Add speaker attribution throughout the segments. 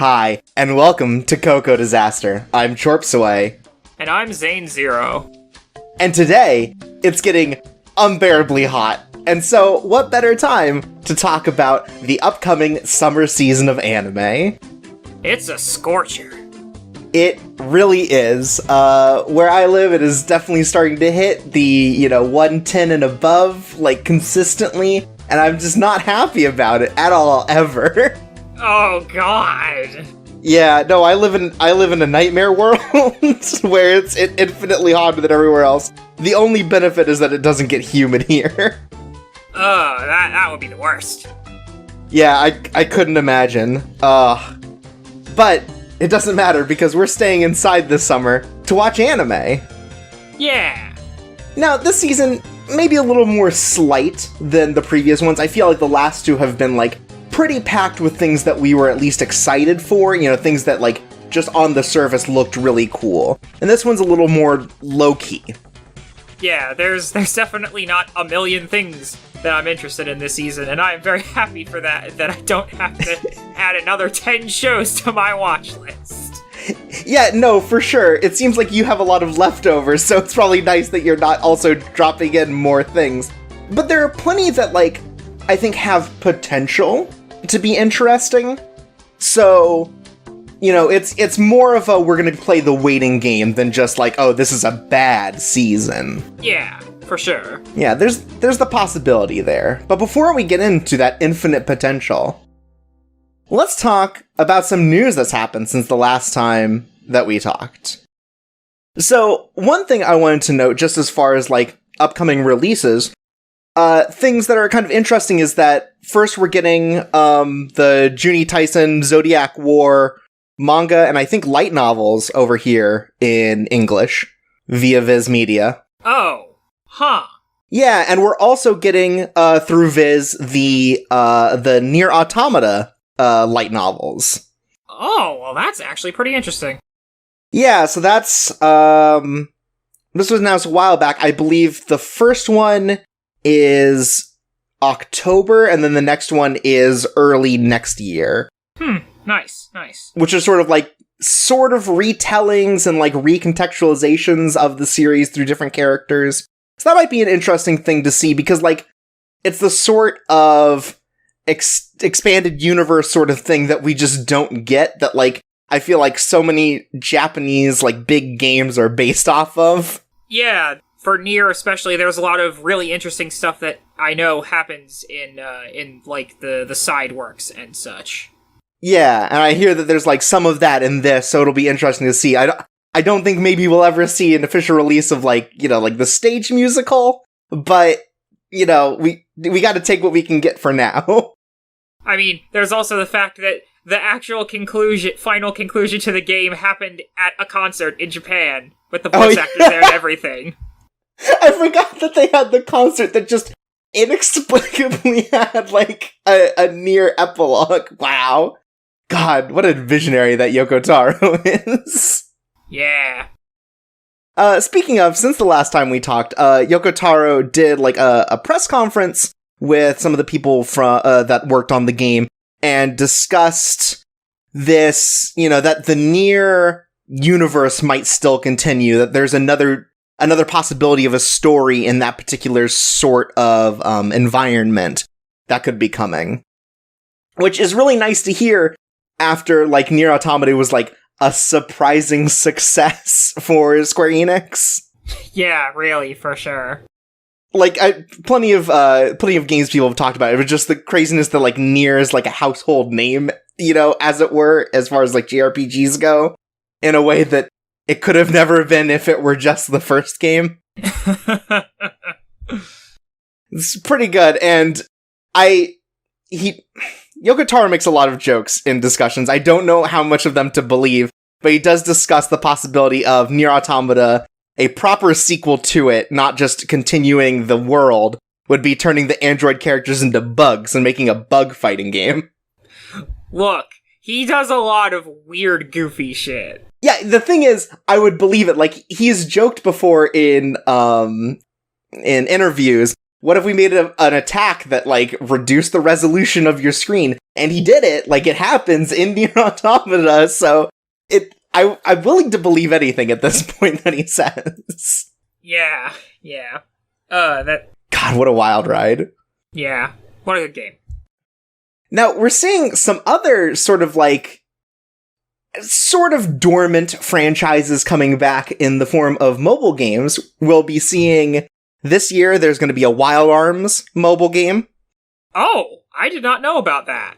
Speaker 1: Hi, and welcome to Coco Disaster. I'm Chorpsaway.
Speaker 2: And I'm Xain Zero.
Speaker 1: And today, it's getting unbearably hot. And so, what better time to talk about the upcoming summer season of anime?
Speaker 2: It's a scorcher.
Speaker 1: It really is. Where I live, it is definitely starting to hit the, 110 and above, consistently. And I'm just not happy about it at all, ever.
Speaker 2: Oh, God.
Speaker 1: Yeah, no, I live in a nightmare world where it's infinitely hotter than everywhere else. The only benefit is that it doesn't get humid here.
Speaker 2: Oh, that would be the worst.
Speaker 1: Yeah, I couldn't imagine. But it doesn't matter because we're staying inside this summer to watch anime.
Speaker 2: Yeah.
Speaker 1: Now, this season may be a little more slight than the previous ones. I feel like the last two have been, pretty packed with things that we were at least excited for, things that, just on the surface looked really cool. And this one's a little more low-key.
Speaker 2: Yeah, there's definitely not a million things that I'm interested in this season, and I'm very happy for that I don't have to add another 10 shows to my watch list.
Speaker 1: Yeah, no, for sure. It seems like you have a lot of leftovers, so it's probably nice that you're not also dropping in more things. But there are plenty that, I think have potential to be interesting. So, it's more of a we're gonna play the waiting game than just this is a bad season.
Speaker 2: Yeah, for sure.
Speaker 1: Yeah, there's the possibility there. But before we get into that infinite potential, let's talk about some news that's happened since the last time that we talked. So, one thing I wanted to note, just as far as, upcoming releases, things that are kind of interesting is that first we're getting, the Juni Tyson Zodiac War manga and I think light novels over here in English via Viz Media.
Speaker 2: Oh, huh.
Speaker 1: Yeah, and we're also getting, through Viz, the Nier Automata, light novels.
Speaker 2: Oh, well, that's actually pretty interesting.
Speaker 1: Yeah, so that's, this was announced a while back. I believe the first one is October, and then the next one is early next year.
Speaker 2: Nice.
Speaker 1: Which is sort of retellings and recontextualizations of the series through different characters. So that might be an interesting thing to see, because it's the sort of expanded universe sort of thing that we just don't get, that I feel like so many Japanese big games are based off of.
Speaker 2: Yeah, for Nier especially, there's a lot of really interesting stuff that I know happens in the side works and such.
Speaker 1: Yeah, and I hear that there's some of that in this, so it'll be interesting to see. I don't think maybe we'll ever see an official release of the stage musical, but we got to take what we can get for now.
Speaker 2: I mean, there's also the fact that the actual final conclusion to the game happened at a concert in Japan with the voice actors there and everything.
Speaker 1: I forgot that they had the concert that just inexplicably had a near epilogue. Wow. God, what a visionary that Yoko Taro is.
Speaker 2: Yeah.
Speaker 1: Speaking of, since the last time we talked, Yoko Taro did a press conference with some of the people from that worked on the game and discussed this, that the Nier universe might still continue, that there's another possibility of a story in that particular sort of environment that could be coming. Which is really nice to hear after, Nier Automata was, a surprising success for Square Enix.
Speaker 2: Yeah, really, for sure.
Speaker 1: Plenty of games people have talked about it. It was just the craziness that, Nier is, a household name, as it were, as far as, JRPGs go, in a way that it could have never been if it were just the first game. It's pretty good, and Yoko Taro makes a lot of jokes in discussions. I don't know how much of them to believe, but he does discuss the possibility of Nier Automata, a proper sequel to it, not just continuing the world, would be turning the android characters into bugs and making a bug fighting game.
Speaker 2: Look, he does a lot of weird, goofy shit.
Speaker 1: Yeah, the thing is, I would believe it. He's joked before in interviews what if we made an attack that, like, reduced the resolution of your screen? And he did it, like, it happens in Nier Automata, so I'm willing to believe anything at this point that he says.
Speaker 2: Yeah.
Speaker 1: God, what a wild ride.
Speaker 2: Yeah, what a good game.
Speaker 1: Now, we're seeing some other sort of dormant franchises coming back in the form of mobile games. We'll be seeing this year there's going to be a Wild Arms mobile game.
Speaker 2: Oh, I did not know about that.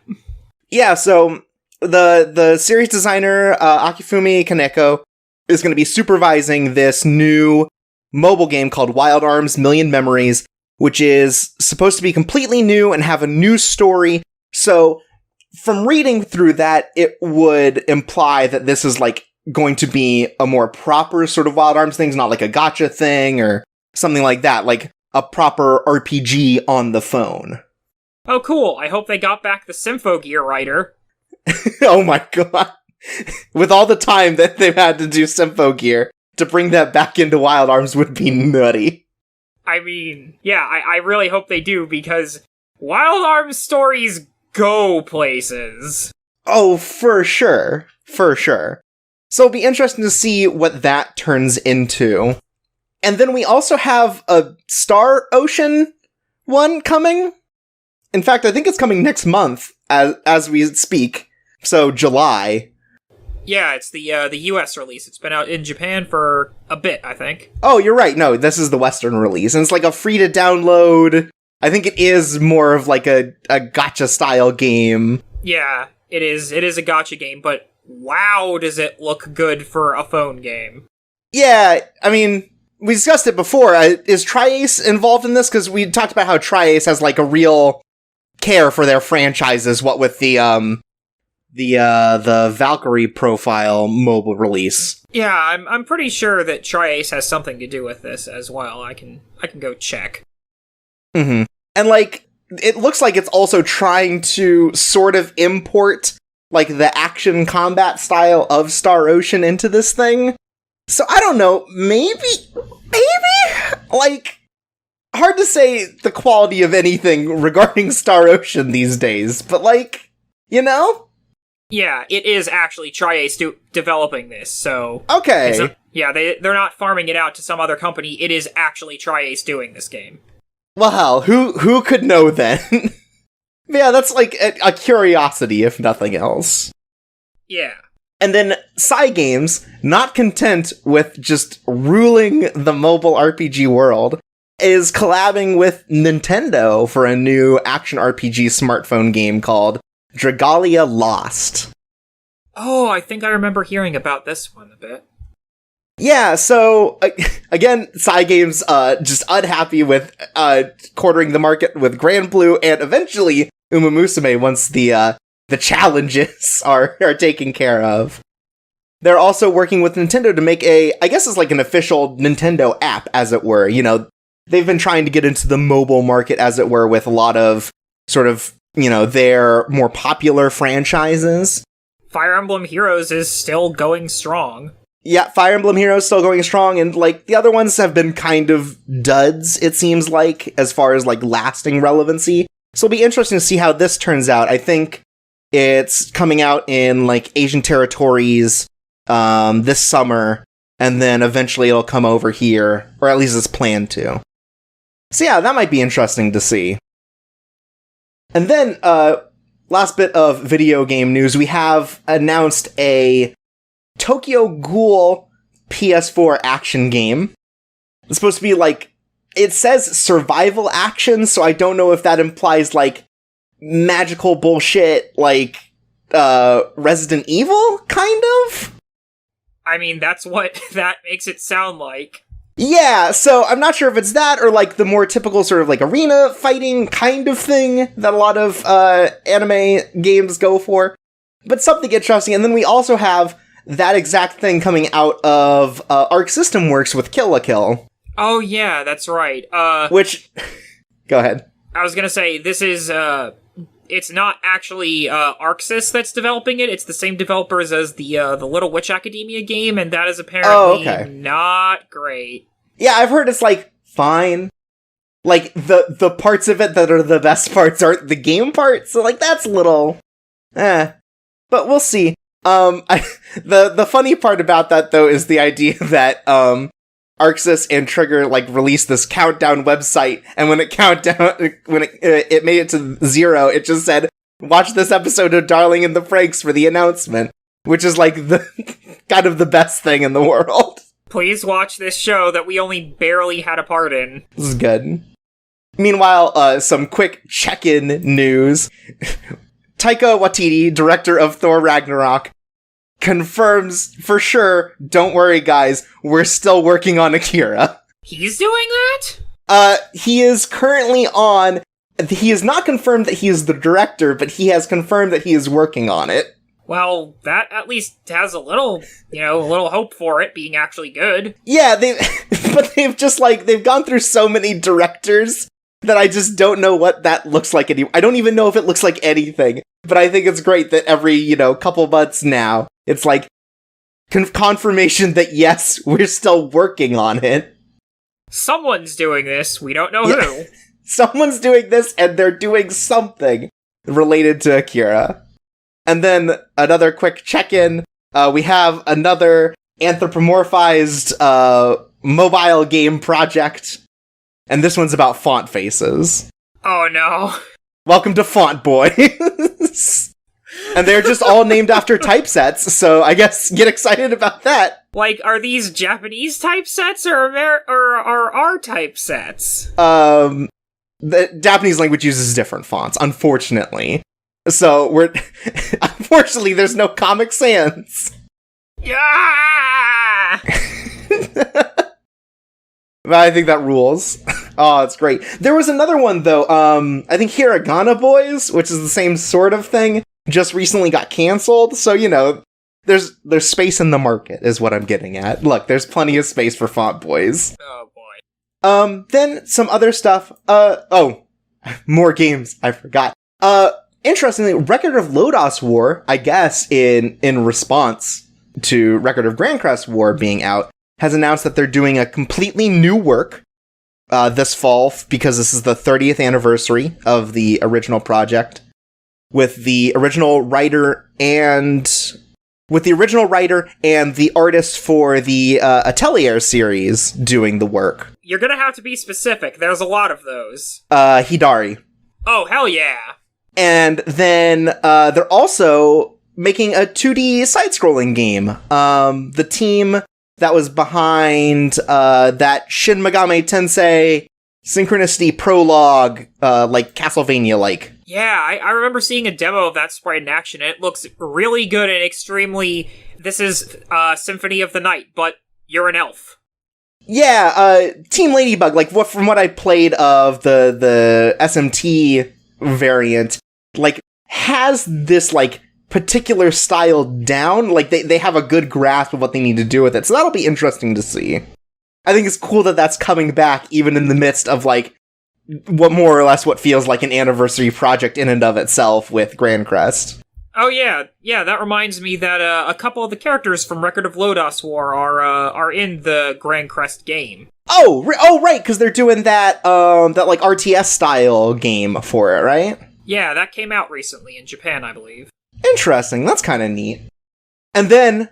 Speaker 1: Yeah, so the series designer, Akifumi Kaneko, is going to be supervising this new mobile game called Wild Arms Million Memories, which is supposed to be completely new and have a new story. So, from reading through that, it would imply that this is, like, going to be a more proper sort of Wild Arms thing, not like a gacha thing or something like that, like a proper RPG on the phone.
Speaker 2: Oh, cool. I hope they got back the Symphogear writer.
Speaker 1: Oh my god. With all the time that they've had to do Symphogear, to bring that back into Wild Arms would be nutty.
Speaker 2: I mean, yeah, I really hope they do, because Wild Arms stories go places.
Speaker 1: Oh, for sure. For sure. So it'll be interesting to see what that turns into. And then we also have a Star Ocean one coming. In fact, I think it's coming next month as we speak. So July.
Speaker 2: Yeah, it's the US release. It's been out in Japan for a bit, I think.
Speaker 1: Oh, you're right. No, this is the Western release. And it's like a free to download. I think it is more of like a gacha style game.
Speaker 2: Yeah, it is. It is a gacha game, but wow, does it look good for a phone game.
Speaker 1: Yeah, I mean, we discussed it before. Is Tri-Ace involved in this? Because we talked about how Tri-Ace has like a real care for their franchises, what with the Valkyrie profile mobile release.
Speaker 2: Yeah, I'm pretty sure that Tri-Ace has something to do with this as well. I can go check.
Speaker 1: Mm-hmm. And like, it looks like it's also trying to sort of import like the action combat style of Star Ocean into this thing. So I don't know, maybe, like, hard to say the quality of anything regarding Star Ocean these days, but like, you know?
Speaker 2: Yeah, it is actually Tri-Ace developing this, so...
Speaker 1: Okay.
Speaker 2: They're not farming it out to some other company, it is actually Tri-Ace doing this game.
Speaker 1: Well, hell, who could know then? Yeah, that's like a curiosity, if nothing else.
Speaker 2: Yeah.
Speaker 1: And then Cygames, not content with just ruling the mobile RPG world, is collabing with Nintendo for a new action RPG smartphone game called Dragalia Lost.
Speaker 2: Oh, I think I remember hearing about this one a bit.
Speaker 1: Yeah, so, again, Cygames just unhappy with quartering the market with Grand Blue and eventually Uma Musume once the challenges are taken care of. They're also working with Nintendo to make I guess it's like an official Nintendo app, as it were. You know, they've been trying to get into the mobile market, as it were, with a lot of sort of, you know, their more popular franchises.
Speaker 2: Fire Emblem Heroes is still going strong.
Speaker 1: Yeah, Fire Emblem Heroes still going strong, and like the other ones have been kind of duds, it seems like, as far as like lasting relevancy. So it'll be interesting to see how this turns out. I think it's coming out in like Asian territories this summer, and then eventually it'll come over here, or at least it's planned to. So yeah, that might be interesting to see. And then, last bit of video game news, we have announced a Tokyo Ghoul PS4 action game. It's supposed to be like, it says survival action, so I don't know if that implies like magical bullshit like Resident Evil, kind of?
Speaker 2: I mean, that's what that makes it sound like.
Speaker 1: Yeah, so I'm not sure if it's that or like the more typical sort of like arena fighting kind of thing that a lot of anime games go for, but something interesting. And then we also have that exact thing coming out of Arc System Works with Kill la Kill.
Speaker 2: Oh yeah, that's right.
Speaker 1: Which, go ahead.
Speaker 2: I was gonna say, this is, it's not actually ArcSys that's developing it. It's the same developers as the Little Witch Academia game, and that is apparently not great.
Speaker 1: Yeah, I've heard it's like fine. like, the parts of it that are the best parts aren't the game parts, so, like, that's a little... But we'll see. The funny part about that, though, is the idea that, Arxis and Trigger, like, released this countdown website, and when it made it to 0, it just said, watch this episode of Darling in the Franxx for the announcement, which is, like, the kind of the best thing in the world.
Speaker 2: Please watch this show that we only barely had a part in.
Speaker 1: This is good. Meanwhile, some quick check-in news. Taika Waititi, director of Thor Ragnarok, confirms for sure, don't worry guys, we're still working on Akira.
Speaker 2: He's doing that?
Speaker 1: He is currently on... He has not confirmed that he is the director, but he has confirmed that he is working on it.
Speaker 2: Well, that at least has a little hope for it being actually good.
Speaker 1: Yeah, but they've gone through so many directors that I just don't know what that looks like anymore. I don't even know if it looks like anything, but I think it's great that every, couple months now, it's like confirmation that yes, we're still working on it.
Speaker 2: Someone's doing this, we don't know who.
Speaker 1: Someone's doing this, and they're doing something related to Akira. And then another quick check-in, we have another anthropomorphized mobile game project, and this one's about font faces.
Speaker 2: Oh no.
Speaker 1: Welcome to Font Boys. And they're just all named after typesets, so I guess get excited about that.
Speaker 2: Like, are these Japanese typesets or our typesets?
Speaker 1: The Japanese language uses different fonts, unfortunately. So unfortunately, there's no Comic Sans.
Speaker 2: Yeah!
Speaker 1: But I think that rules. Oh, it's great. There was another one, though, I think Hiragana Boys, which is the same sort of thing, just recently got canceled, so, there's space in the market, is what I'm getting at. Look, there's plenty of space for Font Boys.
Speaker 2: Oh, boy.
Speaker 1: Then some other stuff. More games, I forgot. Interestingly, Record of Lodoss War, I guess, in response to Record of Grancrest War being out, has announced that they're doing a completely new work this fall, because this is the 30th anniversary of the original project, with the original writer and the artist for the Atelier series doing the work.
Speaker 2: You're gonna have to be specific. There's a lot of those.
Speaker 1: Hidari.
Speaker 2: Oh, hell yeah.
Speaker 1: And then they're also making a 2D side-scrolling game. The team that was behind that Shin Megami Tensei Synchronicity prologue, like Castlevania-like.
Speaker 2: Yeah, I remember seeing a demo of that sprite in action, and it looks really good and extremely... This is Symphony of the Night, but you're an elf.
Speaker 1: Yeah, Team Ladybug, like, from what I played of the SMT variant, like, has this, like, particular style down. Like, they have a good grasp of what they need to do with it, so that'll be interesting to see. I think it's cool that that's coming back, even in the midst of, like, what more or less what feels like an anniversary project in and of itself with Grancrest.
Speaker 2: Oh yeah, that reminds me that a couple of the characters from Record of Lodoss War are in the Grancrest game.
Speaker 1: Oh, right, because they're doing that like RTS style game for it, right?
Speaker 2: Yeah, that came out recently in Japan, I believe.
Speaker 1: Interesting, that's kind of neat. And then,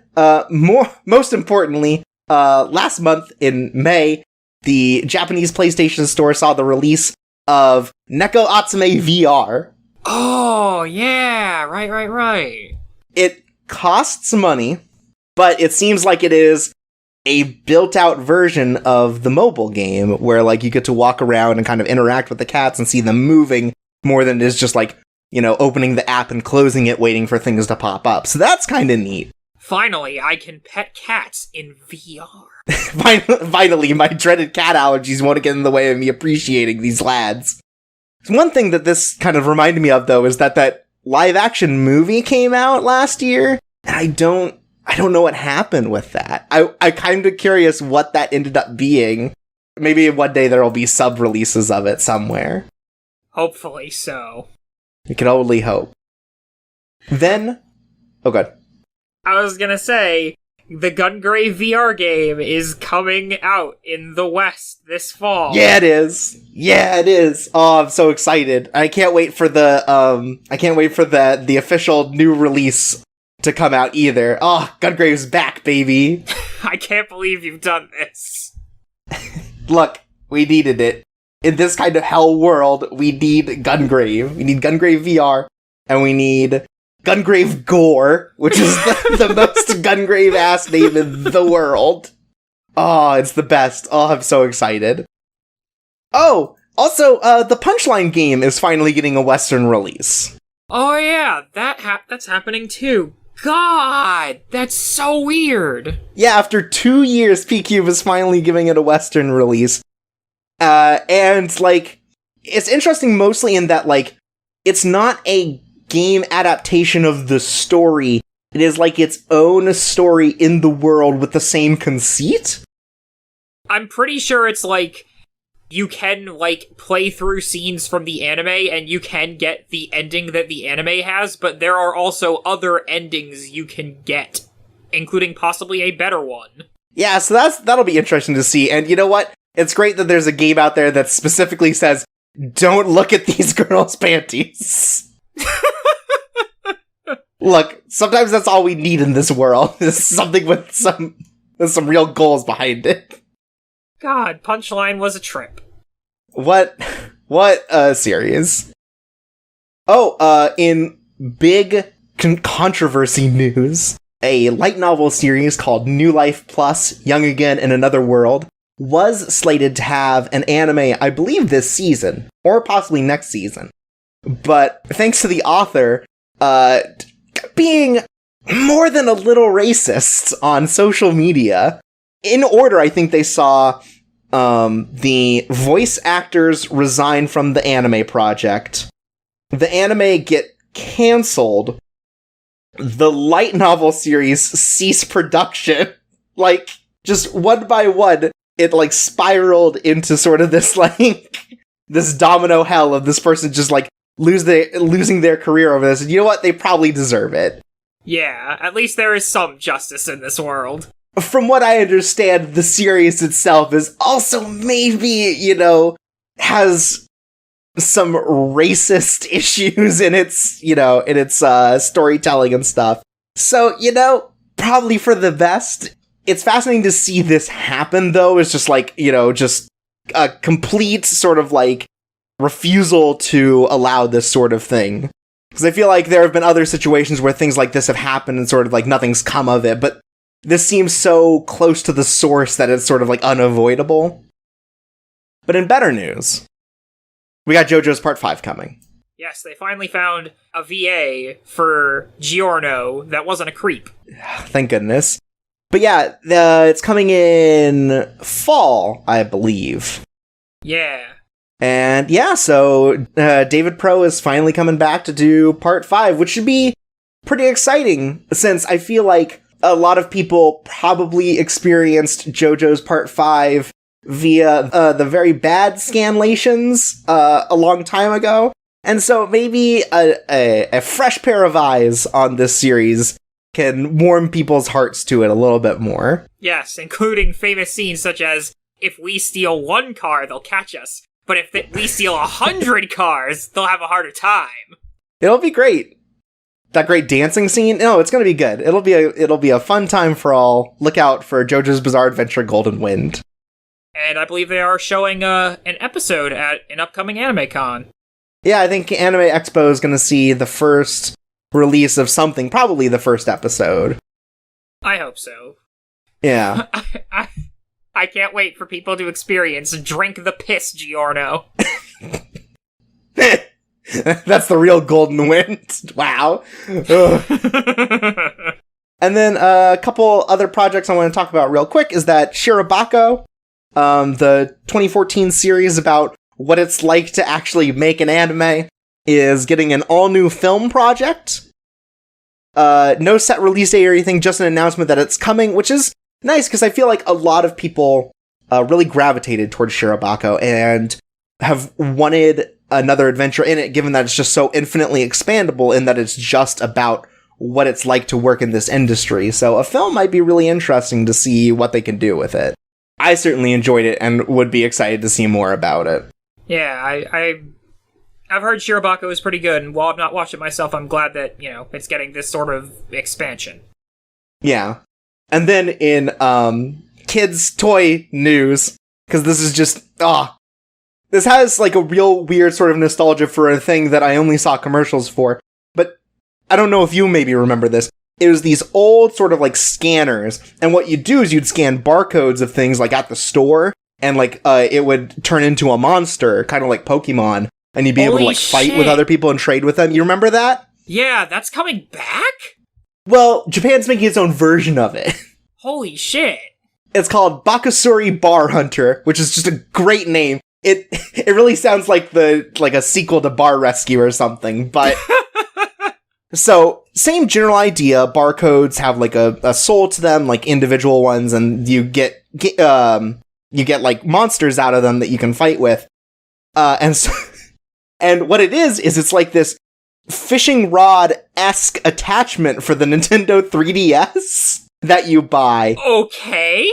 Speaker 1: most importantly, last month in May, the Japanese PlayStation Store saw the release of Neko Atsume VR.
Speaker 2: Oh, yeah, right.
Speaker 1: It costs money, but it seems like it is a built-out version of the mobile game, where, like, you get to walk around and kind of interact with the cats and see them moving more than it is just, like, opening the app and closing it, waiting for things to pop up. So that's kind of neat.
Speaker 2: Finally, I can pet cats in VR.
Speaker 1: Finally, my dreaded cat allergies won't get in the way of me appreciating these lads. One thing that this kind of reminded me of, though, is that live-action movie came out last year, and I don't know what happened with that. I'm kind of curious what that ended up being. Maybe one day there will be sub-releases of it somewhere.
Speaker 2: Hopefully so.
Speaker 1: We can only hope. Then... Oh, God.
Speaker 2: I was gonna say, The Gungrave VR game is coming out in the West this fall.
Speaker 1: Yeah, it is. Yeah, it is. Oh, I'm so excited. I can't wait for the official new release to come out either. Oh, Gungrave's back, baby.
Speaker 2: I can't believe you've done this.
Speaker 1: Look, we needed it. In this kind of hell world, we need Gungrave. We need Gungrave VR, and we need Gungrave Gore, which is the most Gungrave-ass name in the world. Oh, it's the best. Oh, I'm so excited. Oh, also, the Punchline game is finally getting a Western release.
Speaker 2: Oh yeah, that's happening too. God, that's so weird.
Speaker 1: Yeah, after 2 years, P-Cube is finally giving it a Western release. And, like, it's interesting mostly in that, like, it's not a game adaptation of the story. It is, like, its own story in the world with the same conceit.
Speaker 2: I'm pretty sure it's, like, you can, like, play through scenes from the anime and you can get the ending that the anime has, but there are also other endings you can get, including possibly a better one.
Speaker 1: Yeah, so that'll be interesting to see. And you know what? It's great that there's a game out there that specifically says, don't look at these girls' panties. Look, sometimes that's all we need in this world, is something with some real goals behind it.
Speaker 2: God, Punchline was a trip.
Speaker 1: What series? Oh, in big controversy news, a light novel series called New Life Plus, Young Again in Another World was slated to have an anime, I believe this season, or possibly next season. But thanks to the author, being more than a little racist on social media, in order, I think they saw the voice actors resign from the anime project, the anime get cancelled, the light novel series cease production. Like, just one by one, it, like, spiraled into sort of this, like, this domino hell of this person just, like, losing their career over this. And you know what? They probably deserve it.
Speaker 2: Yeah, at least there is some justice in this world.
Speaker 1: From what I understand, the series itself is also maybe, you know, has some racist issues in its, you know, in its storytelling and stuff. So, you know, probably for the best. It's fascinating to see this happen, though. It's just like, you know, just a complete sort of like refusal to allow this sort of thing. Because I feel like there have been other situations where things like this have happened and sort of like nothing's come of it, but this seems so close to the source that it's sort of like unavoidable. But in better news, we got JoJo's Part 5 coming.
Speaker 2: Yes, they finally found a VA for Giorno that wasn't a creep.
Speaker 1: Thank goodness. But yeah, it's coming in fall, I believe.
Speaker 2: Yeah.
Speaker 1: And yeah, so David Pro is finally coming back to do Part 5, which should be pretty exciting, since I feel like a lot of people probably experienced JoJo's Part 5 via the very bad scanlations a long time ago. And so maybe a fresh pair of eyes on this series can warm people's hearts to it a little bit more.
Speaker 2: Yes, including famous scenes such as, if we steal one car, they'll catch us. But if we steal 100 cars, they'll have a harder time.
Speaker 1: It'll be great. That great dancing scene? No, it's gonna be good. It'll be a fun time for all. Look out for JoJo's Bizarre Adventure Golden Wind.
Speaker 2: And I believe they are showing an episode at an upcoming Anime Con.
Speaker 1: Yeah, I think Anime Expo is gonna see the first release of something, probably the first episode.
Speaker 2: I hope so.
Speaker 1: Yeah.
Speaker 2: I can't wait for people to experience Drink the Piss Giorno.
Speaker 1: That's the real Golden Wind. Wow. And then a couple other projects I want to talk about real quick is that Shirobako, the 2014 series about what it's like to actually make an anime, is getting an all-new film project. No set release date or anything, just an announcement that it's coming, which is nice, because I feel like a lot of people really gravitated towards Shirobako and have wanted another adventure in it, given that it's just so infinitely expandable in that it's just about what it's like to work in this industry. So a film might be really interesting to see what they can do with it. I certainly enjoyed it and would be excited to see more about it.
Speaker 2: Yeah, I've heard Shirobako is pretty good, and while I've not watched it myself, I'm glad that, it's getting this sort of expansion.
Speaker 1: Yeah. And then in kids' toy news, because this is just, this has like a real weird sort of nostalgia for a thing that I only saw commercials for, but I don't know if you maybe remember this. It was these old sort of like scanners, and what you'd do is you'd scan barcodes of things like at the store, and like it would turn into a monster, kind of like Pokemon, and you'd be able to like fight with other people and trade with them. You remember that?
Speaker 2: Yeah, that's coming back?
Speaker 1: Well, Japan's making its own version of it.
Speaker 2: Holy shit.
Speaker 1: It's called Bakasuri Bar Hunter, which is just a great name. It really sounds like a sequel to Bar Rescue or something, but so same general idea. Barcodes have like a soul to them, like individual ones, and you get like monsters out of them that you can fight with. And what it is it's like this fishing rod-esque attachment for the Nintendo 3DS that you buy.
Speaker 2: Okay.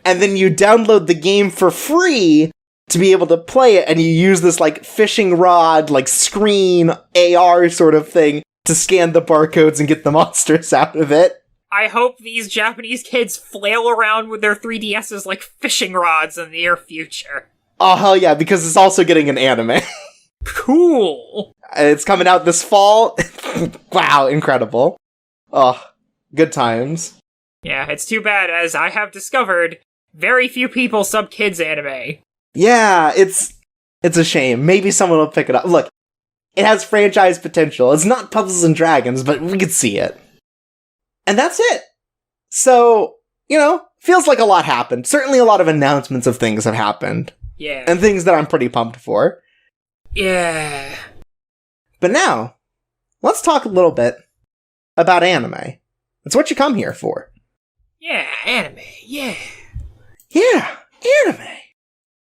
Speaker 1: And then you download the game for free to be able to play it, and you use this like fishing rod, like screen AR sort of thing to scan the barcodes and get the monsters out of it.
Speaker 2: I hope these Japanese kids flail around with their 3DSs like fishing rods in the near future.
Speaker 1: Oh, hell yeah, because it's also getting an anime.
Speaker 2: Cool.
Speaker 1: It's coming out this fall. Wow, incredible. Oh, good times.
Speaker 2: Yeah, it's too bad, as I have discovered, very few people sub kids anime.
Speaker 1: Yeah, it's a shame. Maybe someone will pick it up. Look, it has franchise potential. It's not Puzzles and Dragons, but we could see it. And that's it. So, feels like a lot happened. Certainly a lot of announcements of things have happened.
Speaker 2: Yeah.
Speaker 1: And things that I'm pretty pumped for.
Speaker 2: Yeah.
Speaker 1: But now, let's talk a little bit about anime. That's what you come here for.
Speaker 2: Yeah, anime, yeah.
Speaker 1: Yeah, anime.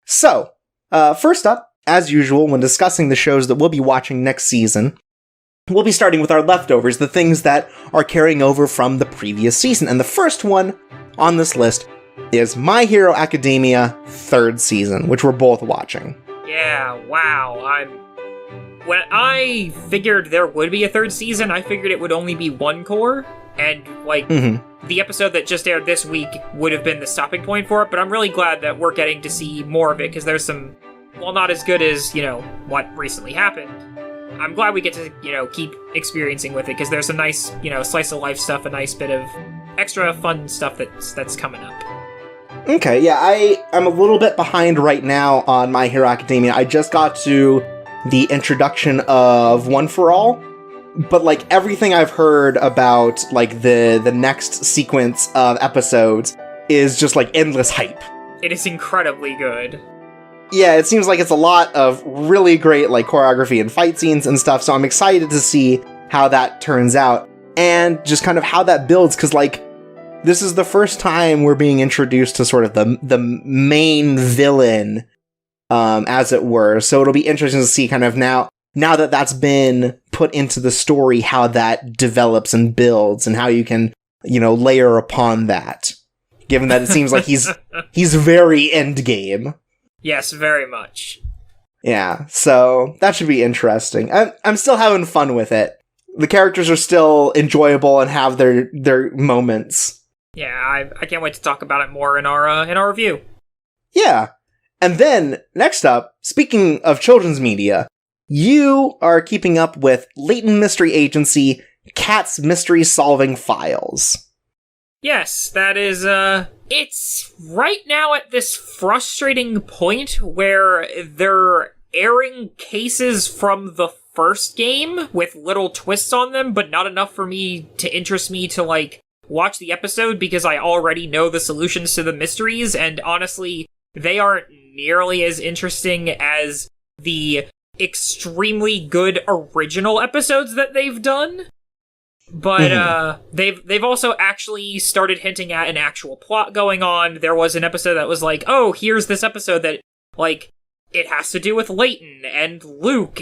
Speaker 1: So, first up, as usual, when discussing the shows that we'll be watching next season, we'll be starting with our leftovers, the things that are carrying over from the previous season. And the first one on this list is My Hero Academia 3rd season, which we're both watching.
Speaker 2: Yeah, wow. When I figured there would be a 3rd season, I figured it would only be one core, and, the episode that just aired this week would have been the stopping point for it, but I'm really glad that we're getting to see more of it, because there's some, well, not as good as, what recently happened. I'm glad we get to, keep experiencing with it, because there's some nice, slice-of-life stuff, a nice bit of extra fun stuff that's coming up. Okay,
Speaker 1: yeah, I'm a little bit behind right now on My Hero Academia. I just got to the introduction of One for All, but, everything I've heard about, the next sequence of episodes is just, endless hype.
Speaker 2: It is incredibly good.
Speaker 1: Yeah, it seems like it's a lot of really great, choreography and fight scenes and stuff, so I'm excited to see how that turns out, and just kind of how that builds, because, this is the first time we're being introduced to sort of the main villain, as it were, so it'll be interesting to see kind of now that that's been put into the story, how that develops and builds, and how you can, layer upon that, given that it seems like he's very endgame.
Speaker 2: Yes, very much.
Speaker 1: Yeah, so that should be interesting. I'm still having fun with it. The characters are still enjoyable and have their moments.
Speaker 2: Yeah, I can't wait to talk about it more in our review.
Speaker 1: Yeah. And then, next up, speaking of children's media, you are keeping up with Latent Mystery Agency, Cat's Mystery Solving Files.
Speaker 2: Yes, that is, it's right now at this frustrating point where they're airing cases from the first game with little twists on them, but not enough for me to interest me to, watch the episode because I already know the solutions to the mysteries, and honestly, they aren't nearly as interesting as the extremely good original episodes that they've done. But they've also actually started hinting at an actual plot going on. There was an episode that was oh, here's this episode that it has to do with Layton and Luke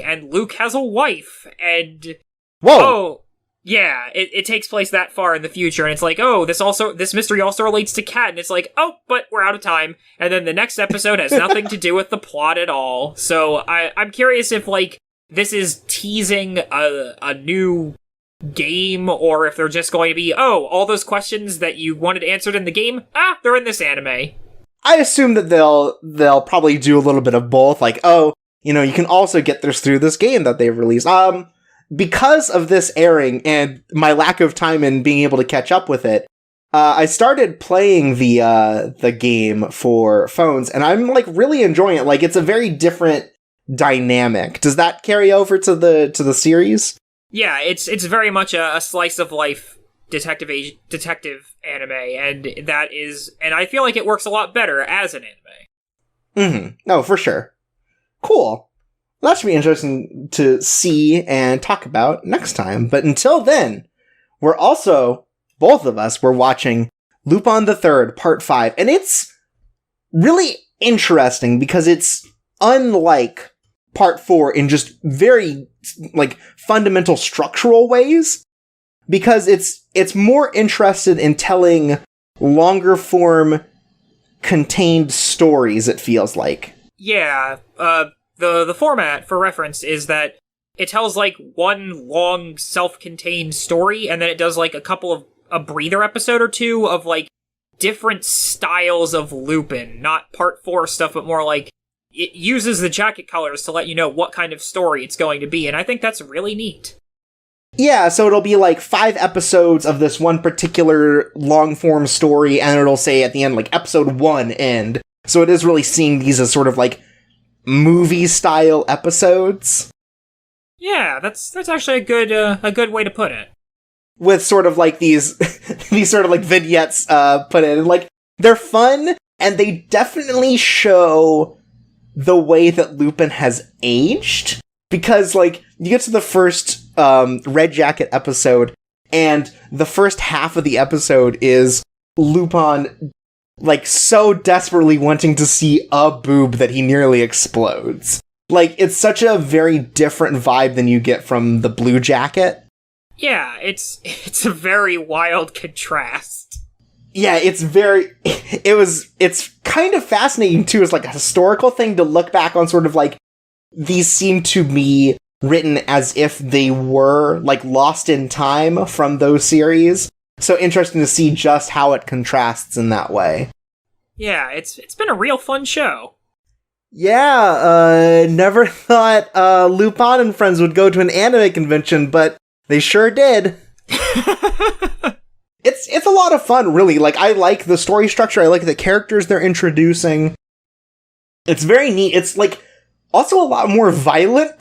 Speaker 2: has a wife, and
Speaker 1: whoa,
Speaker 2: Yeah, it takes place that far in the future, and it's like, oh, this mystery also relates to Cat, and it's like, oh, but we're out of time. And then the next episode has nothing to do with the plot at all. So I'm curious if, like, this is teasing a new game, or if they're just going to be, oh, all those questions that you wanted answered in the game, they're in this anime.
Speaker 1: I assume that they'll probably do a little bit of both, like, oh, you know, you can also get this through this game that they've released. Because of this airing and my lack of time in being able to catch up with it, I started playing the game for phones, and I'm like really enjoying it. Like, it's a very different dynamic. Does that carry over to the series?
Speaker 2: Yeah, it's very much a slice of life detective anime, and I feel like it works a lot better as an anime.
Speaker 1: No, for sure. Cool. That should be interesting to see and talk about next time. But until then, both of us were watching Lupin the Third, Part 5. And it's really interesting because it's unlike Part 4 in just very, like, fundamental structural ways. Because it's more interested in telling longer form, contained stories, it feels like.
Speaker 2: Yeah, The format, for reference, is that it tells, like, one long, self-contained story, and then it does, like, a breather episode or two of, like, different styles of Lupin. Not Part 4 stuff, but more like, it uses the jacket colors to let you know what kind of story it's going to be, and I think that's really neat.
Speaker 1: Yeah, so it'll be, like, 5 episodes of this one particular long-form story, and it'll say at the end, like, episode 1 end. So it is really seeing these as sort of, like, movie-style episodes.
Speaker 2: Yeah, that's actually a good way to put it.
Speaker 1: With sort of like these sort of like vignettes put in. And, like, they're fun, and they definitely show the way that Lupin has aged. Because, like, you get to the first Red Jacket episode, and the first half of the episode is Lupin, like, so desperately wanting to see a boob that he nearly explodes. Like, it's such a very different vibe than you get from the Blue Jacket.
Speaker 2: Yeah, it's a very wild contrast.
Speaker 1: Yeah, it's kind of fascinating, too, as, like, a historical thing to look back on, sort of, like, these seem to be written as if they were, like, lost in time from those series. So interesting to see just how it contrasts in that way.
Speaker 2: Yeah, it's been a real fun show.
Speaker 1: Yeah, never thought Lupin and friends would go to an anime convention, but they sure did. It's a lot of fun, really. Like, I like the story structure, I like the characters they're introducing. It's very neat. It's, like, also a lot more violent,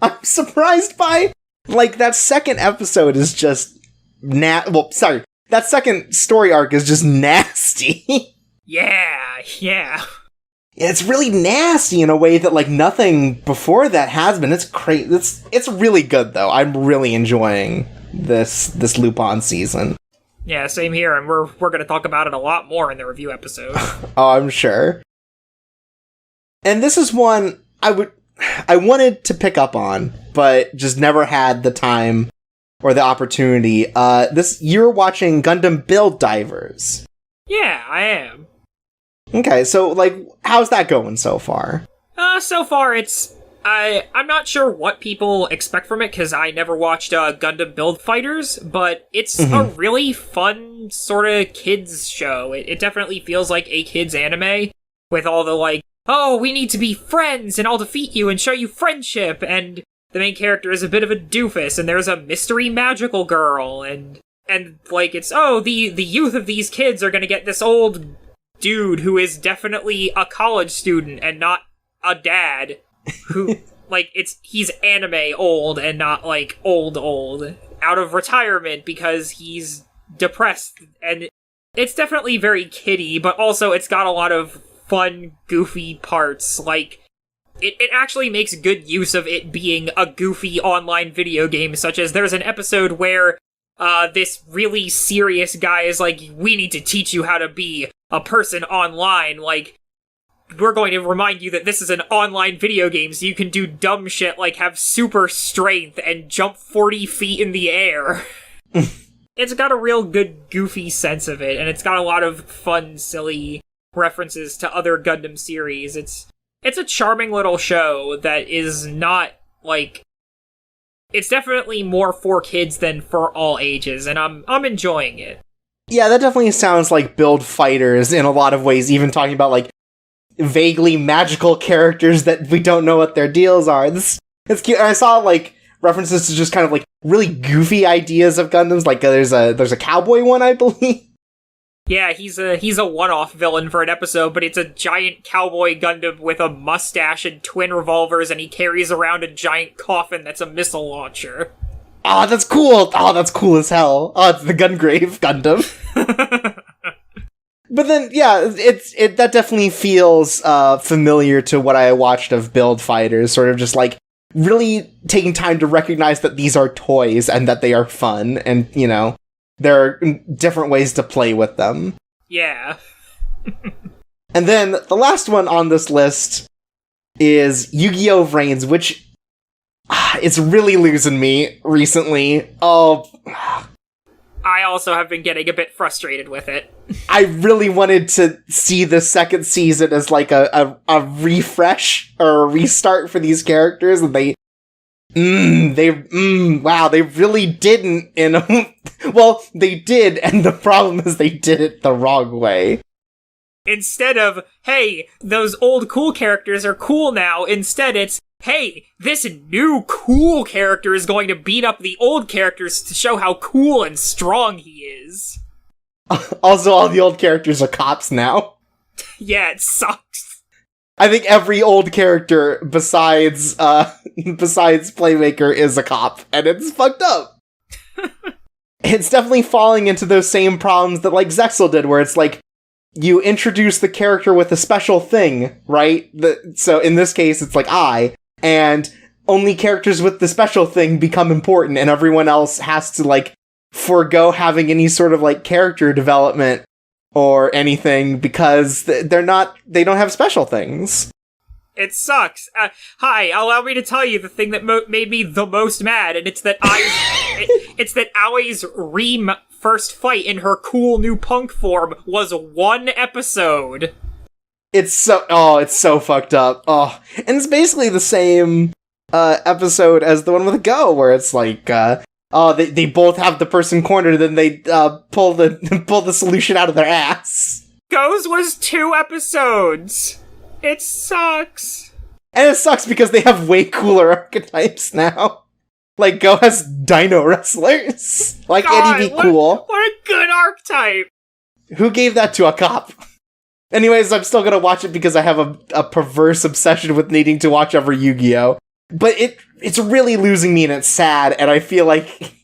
Speaker 1: I'm surprised by. Like, that second episode is just that second story arc is just nasty.
Speaker 2: Yeah.
Speaker 1: It's really nasty in a way that, like, nothing before that has been. It's crazy. It's really good, though. I'm really enjoying this Lupin season.
Speaker 2: Yeah, same here, and we're going to talk about it a lot more in the review episode.
Speaker 1: Oh, I'm sure. And this is one I wanted to pick up on, but just never had the time or the opportunity. You're watching Gundam Build Divers.
Speaker 2: Yeah, I am.
Speaker 1: Okay, so, like, how's that going so far?
Speaker 2: So far I'm not sure what people expect from it, because I never watched Gundam Build Fighters, but it's a really fun sort of kids show. It definitely feels like a kids anime, with all the, like, oh, we need to be friends, and I'll defeat you and show you friendship, and the main character is a bit of a doofus, and there's a mystery magical girl, and like, it's, oh, the youth of these kids are gonna get this old dude who is definitely a college student and not a dad, who, like, he's anime old and not, like, old, out of retirement because he's depressed, and it's definitely very kiddie, but also it's got a lot of fun, goofy parts. Like, it actually makes good use of it being a goofy online video game, such as there's an episode where this really serious guy is like, we need to teach you how to be a person online. Like, we're going to remind you that this is an online video game, so you can do dumb shit like have super strength and jump 40 feet in the air. It's got a real good, goofy sense of it, and it's got a lot of fun, silly references to other Gundam series. It's a charming little show that is not, like... It's definitely more for kids than for all ages, and I'm enjoying it.
Speaker 1: Yeah, that definitely sounds like Build Fighters in a lot of ways, even talking about, like, vaguely magical characters that we don't know what their deals are. It's cute. And I saw, like, references to just kind of, like, really goofy ideas of Gundams. Like, there's a cowboy one, I believe.
Speaker 2: Yeah, he's a one-off villain for an episode, but it's a giant cowboy Gundam with a mustache and twin revolvers, and he carries around a giant coffin that's a missile launcher.
Speaker 1: Oh, that's cool! Oh, that's cool as hell. Oh, it's the Gungrave Gundam. But then, yeah, that definitely feels familiar to what I watched of Build Fighters, sort of just, like, really taking time to recognize that these are toys and that they are fun, and, you know, there are different ways to play with them.
Speaker 2: Yeah.
Speaker 1: And then the last one on this list is Yu-Gi-Oh! Vrains, which it's really losing me recently. Oh,
Speaker 2: I also have been getting a bit frustrated with it.
Speaker 1: I really wanted to see the second season as like a refresh or a restart for these characters, and wow, they really didn't well, they did, and the problem is they did it the wrong way.
Speaker 2: Instead of, hey, those old cool characters are cool now, instead it's, hey, this new cool character is going to beat up the old characters to show how cool and strong he is.
Speaker 1: Also, all the old characters are cops now.
Speaker 2: Yeah, it sucks.
Speaker 1: I think every old character besides Playmaker is a cop, and it's fucked up. It's definitely falling into those same problems that, like, Zexal did, where it's like, you introduce the character with a special thing, right? So in this case, it's like and only characters with the special thing become important, and everyone else has to, like, forego having any sort of, like, character development or anything because they don't have special things.
Speaker 2: It sucks. Hi, allow me to tell you the thing that made me the most mad, and it's that it's that Aui's Reem first fight in her cool new punk form was one episode.
Speaker 1: It's so fucked up. Oh, and it's basically the same episode as the one with Go, where it's like, they both have the person cornered, then they pull the solution out of their ass.
Speaker 2: Go's was 2 episodes. It sucks.
Speaker 1: And it sucks because they have way cooler archetypes now. Like, Go has dino wrestlers. Like,
Speaker 2: God,
Speaker 1: it'd be cool.
Speaker 2: What a good archetype.
Speaker 1: Who gave that to a cop? Anyways, I'm still gonna watch it because I have a perverse obsession with needing to watch every Yu-Gi-Oh! But it's really losing me, and it's sad, and I feel like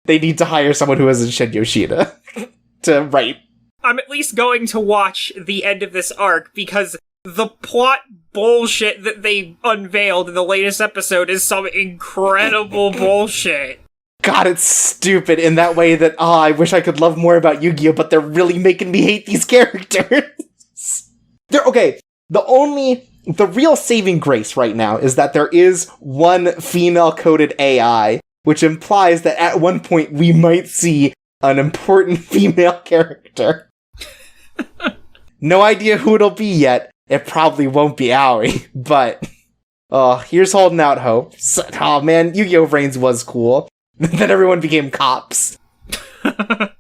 Speaker 1: they need to hire someone who isn't Shin Yoshida to write.
Speaker 2: I'm at least going to watch the end of this arc, because the plot bullshit that they unveiled in the latest episode is some incredible bullshit.
Speaker 1: God, it's stupid in that way that, I wish I could love more about Yu-Gi-Oh!, but they're really making me hate these characters. The real saving grace right now is that there is one female-coded AI, which implies that at one point we might see an important female character. No idea who it'll be yet. It probably won't be Aoi, but here's holding out hope. Oh man, Yu-Gi-Oh! Vrains was cool. Then everyone became cops. But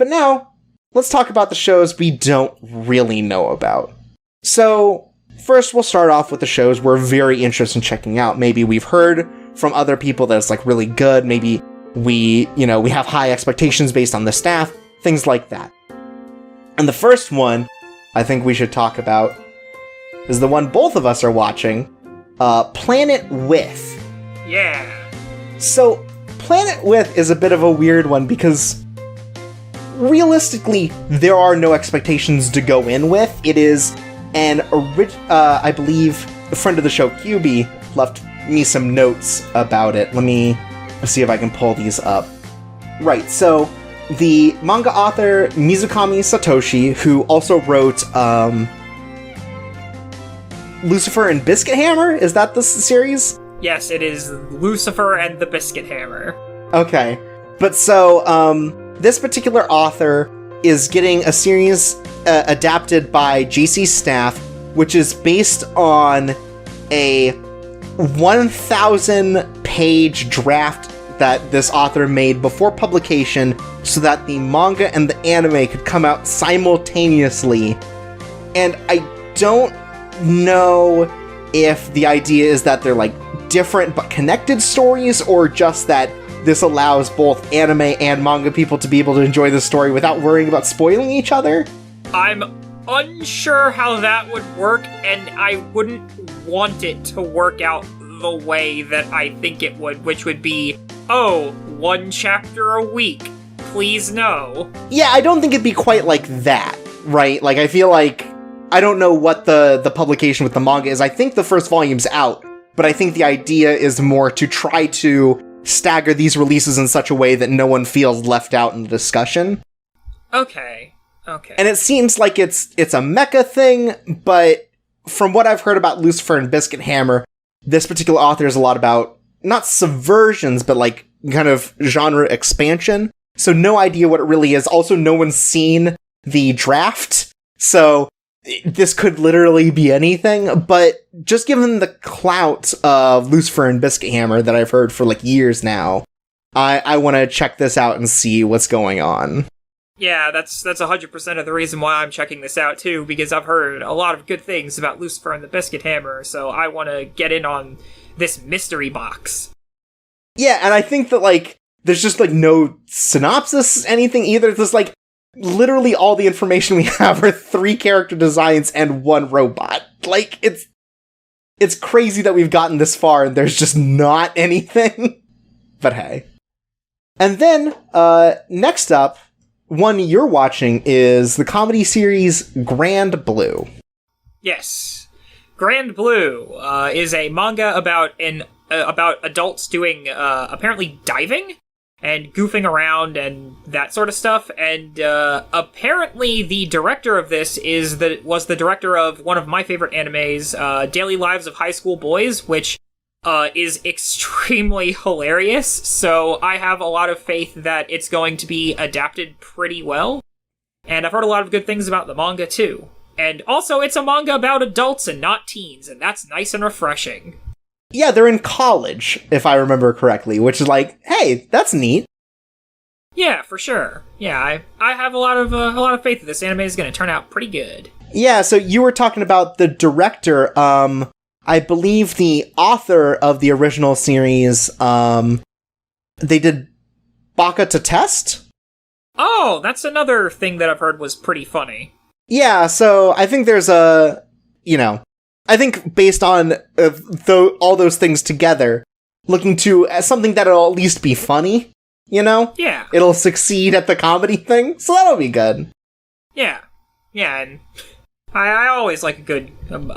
Speaker 1: now, let's talk about the shows we don't really know about. So, first we'll start off with the shows we're very interested in checking out. Maybe we've heard from other people that it's, like, really good. Maybe we have high expectations based on the staff. Things like that. And the first one I think we should talk about is the one both of us are watching, Planet With.
Speaker 2: Yeah. So,
Speaker 1: Planet With is a bit of a weird one because realistically, there are no expectations to go in with. It is I believe a friend of the show, QB, left me some notes about it. Let me see if I can pull these up. Right, so the manga author Mizukami Satoshi, who also wrote Lucifer and Biscuit Hammer, is that the series?
Speaker 2: Yes, it is Lucifer and the Biscuit Hammer.
Speaker 1: Okay. But so, this particular author is getting a series adapted by JC Staff, which is based on a 1,000-page draft that this author made before publication so that the manga and the anime could come out simultaneously. And I don't know if the idea is that they're, like, different but connected stories, or just that this allows both anime and manga people to be able to enjoy the story without worrying about spoiling each other.
Speaker 2: I'm unsure how that would work, and I wouldn't want it to work out the way that I think it would, which would be, oh, 1 chapter a week. Please no.
Speaker 1: Yeah, I don't think it'd be quite like that, right? Like, I feel like, I don't know what the publication with the manga is. I think the first volume's out, but I think the idea is more to try to stagger these releases in such a way that no one feels left out in the discussion.
Speaker 2: Okay.
Speaker 1: And it seems like it's a mecha thing, but from what I've heard about Lucifer and Biscuit Hammer, this particular author is a lot about, not subversions, but like kind of genre expansion. So no idea what it really is. Also, no one's seen the draft, so this could literally be anything, but just given the clout of Lucifer and Biscuit Hammer that I've heard for like years now, I want to check this out and see what's going on.
Speaker 2: Yeah, that's 100% of the reason why I'm checking this out too, because I've heard a lot of good things about Lucifer and the Biscuit Hammer, so I want to get in on this mystery box.
Speaker 1: Yeah, and I think that, like, there's just, like, no synopsis, anything either. It's just, like, literally all the information we have are 3 character designs and 1 robot. Like, it's crazy that we've gotten this far and there's just not anything. But hey. And then, next up, one you're watching is the comedy series Grand Blue. Yes.
Speaker 2: Grand Blue is a manga about adults doing apparently diving and goofing around and that sort of stuff. And apparently the director of this was the director of one of my favorite animes, Daily Lives of High School Boys, which is extremely hilarious. So I have a lot of faith that it's going to be adapted pretty well. And I've heard a lot of good things about the manga too. And also, it's a manga about adults and not teens, and that's nice and refreshing.
Speaker 1: Yeah, they're in college, if I remember correctly, which is like, hey, that's neat.
Speaker 2: Yeah, for sure. Yeah, I have a lot of faith that this anime is going to turn out pretty good.
Speaker 1: Yeah, so you were talking about the director. I believe the author of the original series, they did Baka to Test?
Speaker 2: Oh, that's another thing that I've heard was pretty funny.
Speaker 1: Yeah, so I think there's I think based on all those things together, looking to something that'll at least be funny, you know?
Speaker 2: Yeah.
Speaker 1: It'll succeed at the comedy thing, so that'll be good.
Speaker 2: Yeah. Yeah, and I always like a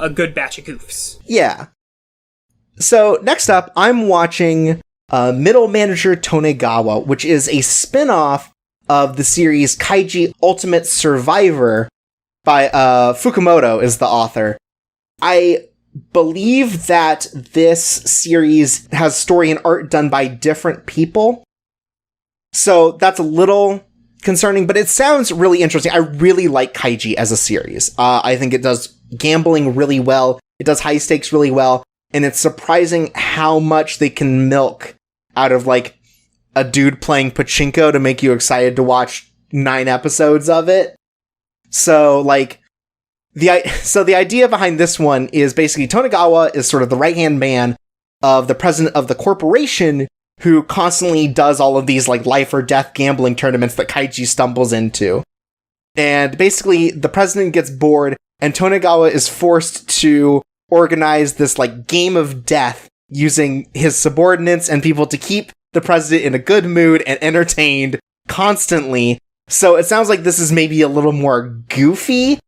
Speaker 2: good batch of goofs.
Speaker 1: Yeah. So, next up, I'm watching Middle Manager Tonegawa, which is a spin-off of the series Kaiji Ultimate Survivor by Fukumoto is the author. I believe that this series has story and art done by different people. So that's a little concerning, but it sounds really interesting. I really like Kaiji as a series. I think it does gambling really well. It does high stakes really well. And it's surprising how much they can milk out of, like, a dude playing pachinko to make you excited to watch 9 episodes of it. So, like, the idea behind this one is basically Tonegawa is sort of the right-hand man of the president of the corporation who constantly does all of these, like, life or death gambling tournaments that Kaiji stumbles into. And basically, the president gets bored, and Tonegawa is forced to organize this, like, game of death using his subordinates and people to keep the president in a good mood and entertained constantly. So it sounds like this is maybe a little more goofy,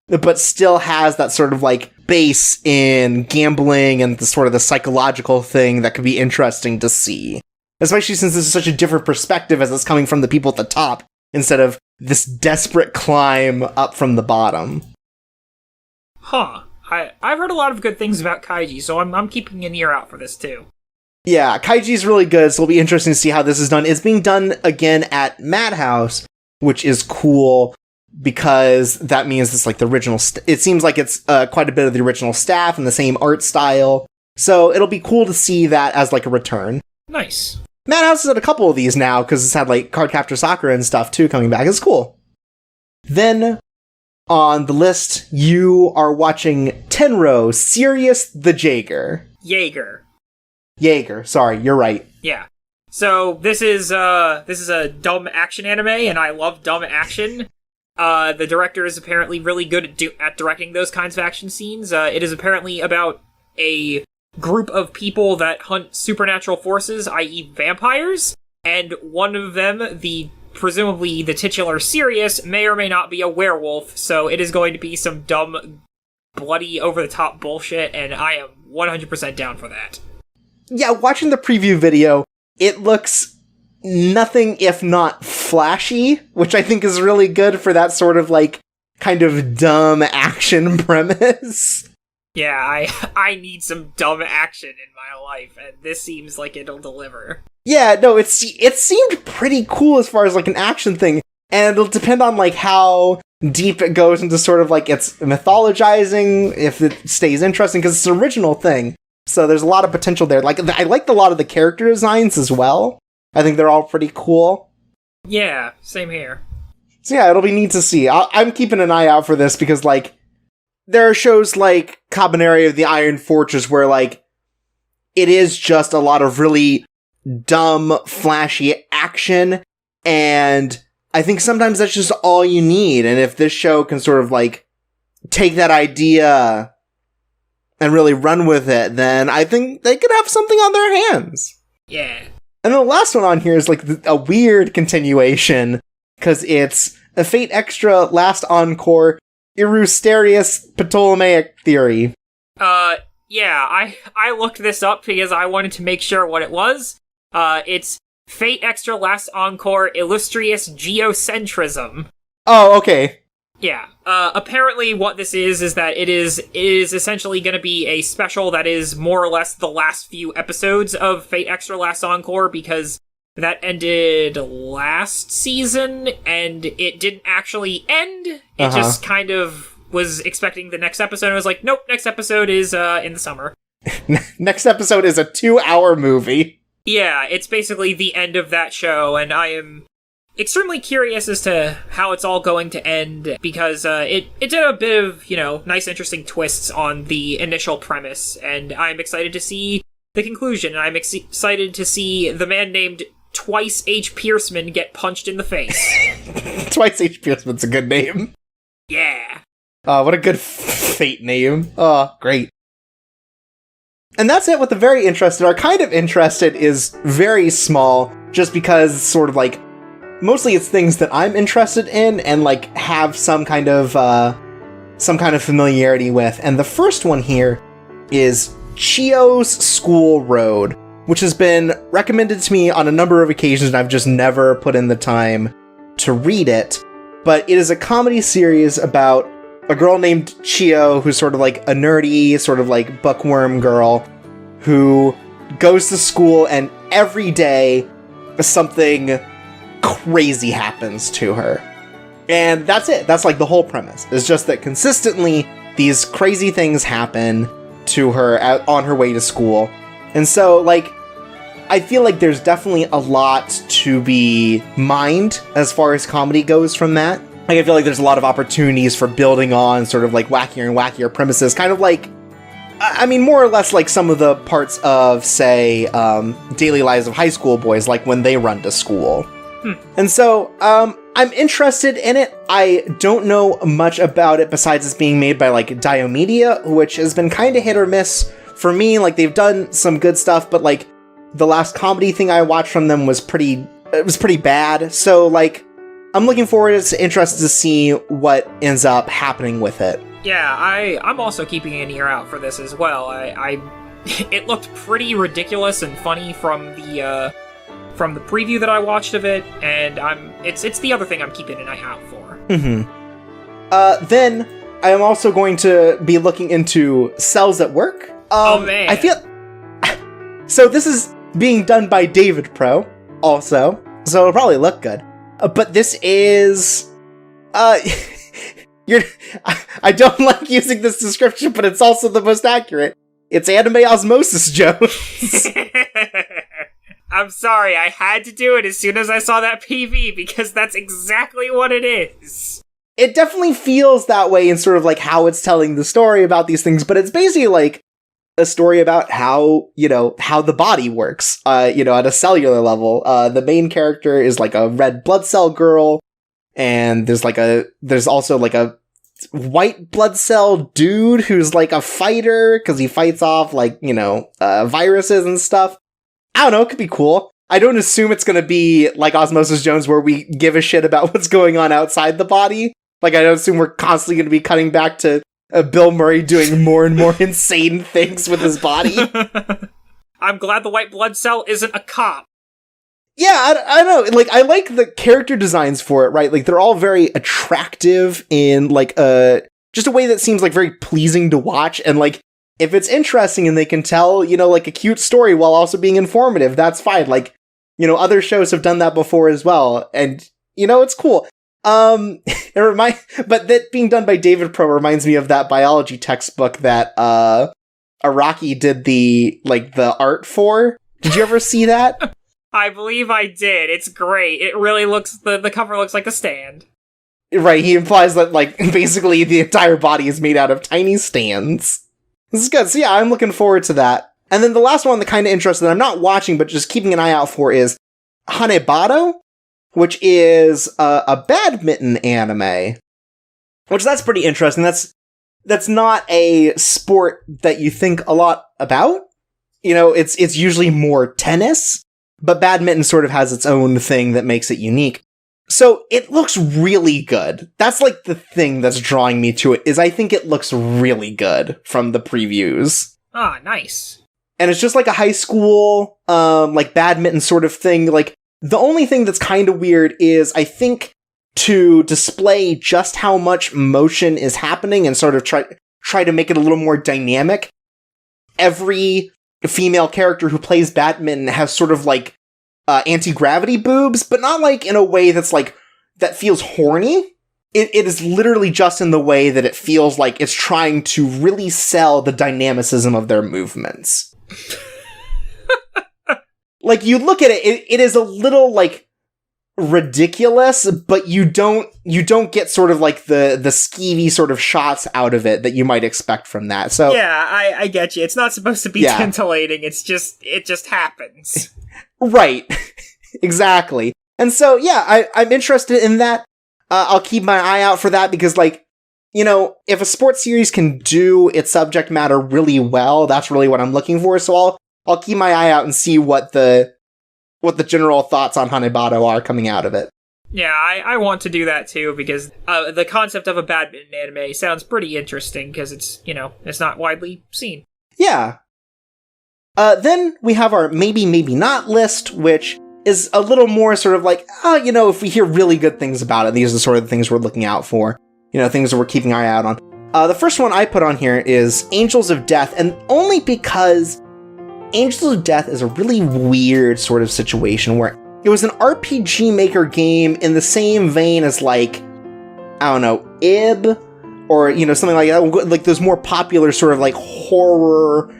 Speaker 1: but still has that sort of, like, base in gambling and the sort of the psychological thing that could be interesting to see. Especially since this is such a different perspective as it's coming from the people at the top, instead of this desperate climb up from the bottom.
Speaker 2: Huh. I've heard a lot of good things about Kaiji, so I'm keeping an ear out for this too.
Speaker 1: Yeah, Kaiji's really good, so it'll be interesting to see how this is done. It's being done again at Madhouse, which is cool because that means it's like the original. It seems like it's quite a bit of the original staff and the same art style. So it'll be cool to see that as like a return.
Speaker 2: Nice.
Speaker 1: Madhouse has had a couple of these now because it's had like Cardcaptor Sakura and stuff too coming back. It's cool. Then on the list, you are watching Tenro Sirius the Jaeger. Jaeger, sorry, you're right.
Speaker 2: Yeah. So this is a dumb action anime, and I love dumb action. The director is apparently really good at directing those kinds of action scenes. It is apparently about a group of people that hunt supernatural forces, i.e. vampires, and one of them, presumably the titular Sirius, may or may not be a werewolf, so it is going to be some dumb, bloody, over-the-top bullshit, and I am 100% down for that.
Speaker 1: Yeah, watching the preview video, it looks nothing if not flashy, which I think is really good for that sort of, like, kind of dumb action premise.
Speaker 2: Yeah, I need some dumb action in my life, and this seems like it'll deliver.
Speaker 1: Yeah, no, it seemed pretty cool as far as, like, an action thing, and it'll depend on, like, how deep it goes into sort of, like, its mythologizing, if it stays interesting, because it's an original thing. So there's a lot of potential there. Like, I liked a lot of the character designs as well. I think they're all pretty cool.
Speaker 2: Yeah, same here.
Speaker 1: So yeah, it'll be neat to see. I'm keeping an eye out for this because, like, there are shows like Cabaneri of the Iron Fortress where, like, it is just a lot of really dumb, flashy action, and I think sometimes that's just all you need, and if this show can sort of, like, take that idea and really run with it, then I think they could have something on their hands.
Speaker 2: Yeah.
Speaker 1: And the last one on here is, like, a weird continuation, because it's a Fate Extra Last Encore Eurysterius Ptolemaic Theory.
Speaker 2: Yeah, I looked this up because I wanted to make sure what it was. It's Fate Extra Last Encore Illustrious Geocentrism.
Speaker 1: Oh, okay.
Speaker 2: Yeah. Apparently what this is that it is essentially going to be a special that is more or less the last few episodes of Fate Extra Last Encore, because that ended last season, and it didn't actually end. It just kind of was expecting the next episode, and was like, nope, next episode is in the summer.
Speaker 1: Next episode is a 2-hour movie.
Speaker 2: Yeah, it's basically the end of that show, and I am extremely curious as to how it's all going to end, because it did a bit of, nice, interesting twists on the initial premise, and I'm excited to see the conclusion, and I'm excited to see the man named Twice H. Pierceman get punched in the face.
Speaker 1: Twice H. Pierceman's a good name.
Speaker 2: Yeah.
Speaker 1: What a good Fate name. Oh, great. And that's it with the very interested. Our kind of interested is very small, just because sort of like, mostly it's things that I'm interested in and like have some kind of familiarity with. And the first one here is Chio's School Road, which has been recommended to me on a number of occasions, and I've just never put in the time to read it. But it is a comedy series about a girl named Chio, who's sort of like a nerdy, sort of like bookworm girl, who goes to school, and every day something crazy happens to her. And that's it. That's like the whole premise. It's just that consistently these crazy things happen to her on her way to school. And so, like, I feel like there's definitely a lot to be mined as far as comedy goes from that. Like, I feel like there's a lot of opportunities for building on sort of like wackier and wackier premises, kind of like, I mean, more or less like some of the parts of, say, Daily Lives of High School Boys, like when they run to school. And so, I'm interested in it. I don't know much about it besides it's being made by, like, Dio Media, which has been kind of hit or miss for me. Like, they've done some good stuff, but, like, the last comedy thing I watched from them was pretty bad. So, like, I'm looking forward to interested to see what ends up happening with it.
Speaker 2: Yeah, I'm also keeping an ear out for this as well. It looked pretty ridiculous and funny from the preview that I watched of it, and it's the other thing I'm keeping an eye out for.
Speaker 1: Then I am also going to be looking into Cells at Work.
Speaker 2: Oh, man.
Speaker 1: I feel... So this is being done by David Pro, also, so it'll probably look good. But this is... I don't like using this description, but it's also the most accurate. It's anime osmosis, Jones.
Speaker 2: I'm sorry, I had to do it as soon as I saw that PV, because that's exactly what it is.
Speaker 1: It definitely feels that way in sort of like how it's telling the story about these things, but it's basically like a story about how, how the body works, at a cellular level. The main character is like a red blood cell girl, and there's also like a white blood cell dude who's like a fighter because he fights off like, viruses and stuff. I don't know, it could be cool. I don't assume it's going to be like Osmosis Jones where we give a shit about what's going on outside the body. Like, I don't assume we're constantly going to be cutting back to Bill Murray doing more and more insane things with his body.
Speaker 2: I'm glad the white blood cell isn't a cop.
Speaker 1: Yeah, I don't know. Like, I like the character designs for it, right? Like, they're all very attractive in, like, just a way that seems, like, very pleasing to watch. And, like, if it's interesting and they can tell, like, a cute story while also being informative, that's fine. Like, other shows have done that before as well. And, it's cool. But that being done by David Pro reminds me of that biology textbook that, Araki did the art for. Did you ever see that?
Speaker 2: I believe I did. It's great. It really looks, the cover looks like a stand.
Speaker 1: Right, he implies that, like, basically the entire body is made out of tiny stands. This is good. So yeah, I'm looking forward to that. And then the last one, the kind of interest that I'm not watching, but just keeping an eye out for is Hanebado, which is a badminton anime. Which that's pretty interesting. That's not a sport that you think a lot about. It's usually more tennis. But badminton sort of has its own thing that makes it unique. So it looks really good. That's like the thing that's drawing me to it, is I think it looks really good from the previews.
Speaker 2: Ah, nice.
Speaker 1: And it's just like a high school, like badminton sort of thing. Like, the only thing that's kind of weird is I think to display just how much motion is happening and sort of try to make it a little more dynamic, every female character who plays badminton has sort of like anti-gravity boobs, but not like in a way that's like that feels horny. It is literally just in the way that it feels like it's trying to really sell the dynamicism of their movements. Like, you look at it is a little like ridiculous, but you don't get sort of like the skeevy sort of shots out of it that you might expect from that. So
Speaker 2: yeah, I get you. It's not supposed to be titillating. It just happens.
Speaker 1: Right. Exactly. And so yeah, I'm interested in that. I'll keep my eye out for that because, like, if a sports series can do its subject matter really well, that's really what I'm looking for. So I'll keep my eye out and see what the general thoughts on Hanebado are coming out of it.
Speaker 2: Yeah, I want to do that too, because the concept of a badminton anime sounds pretty interesting, because it's, it's not widely seen.
Speaker 1: Yeah. Then we have our maybe, maybe not list, which is a little more sort of like, if we hear really good things about it, these are the sort of things we're looking out for. Things that we're keeping our eye out on. The first one I put on here is Angels of Death, and only because Angels of Death is a really weird sort of situation where it was an RPG Maker game in the same vein as, like, I don't know, Ib, or, something like that, like those more popular sort of, like, horror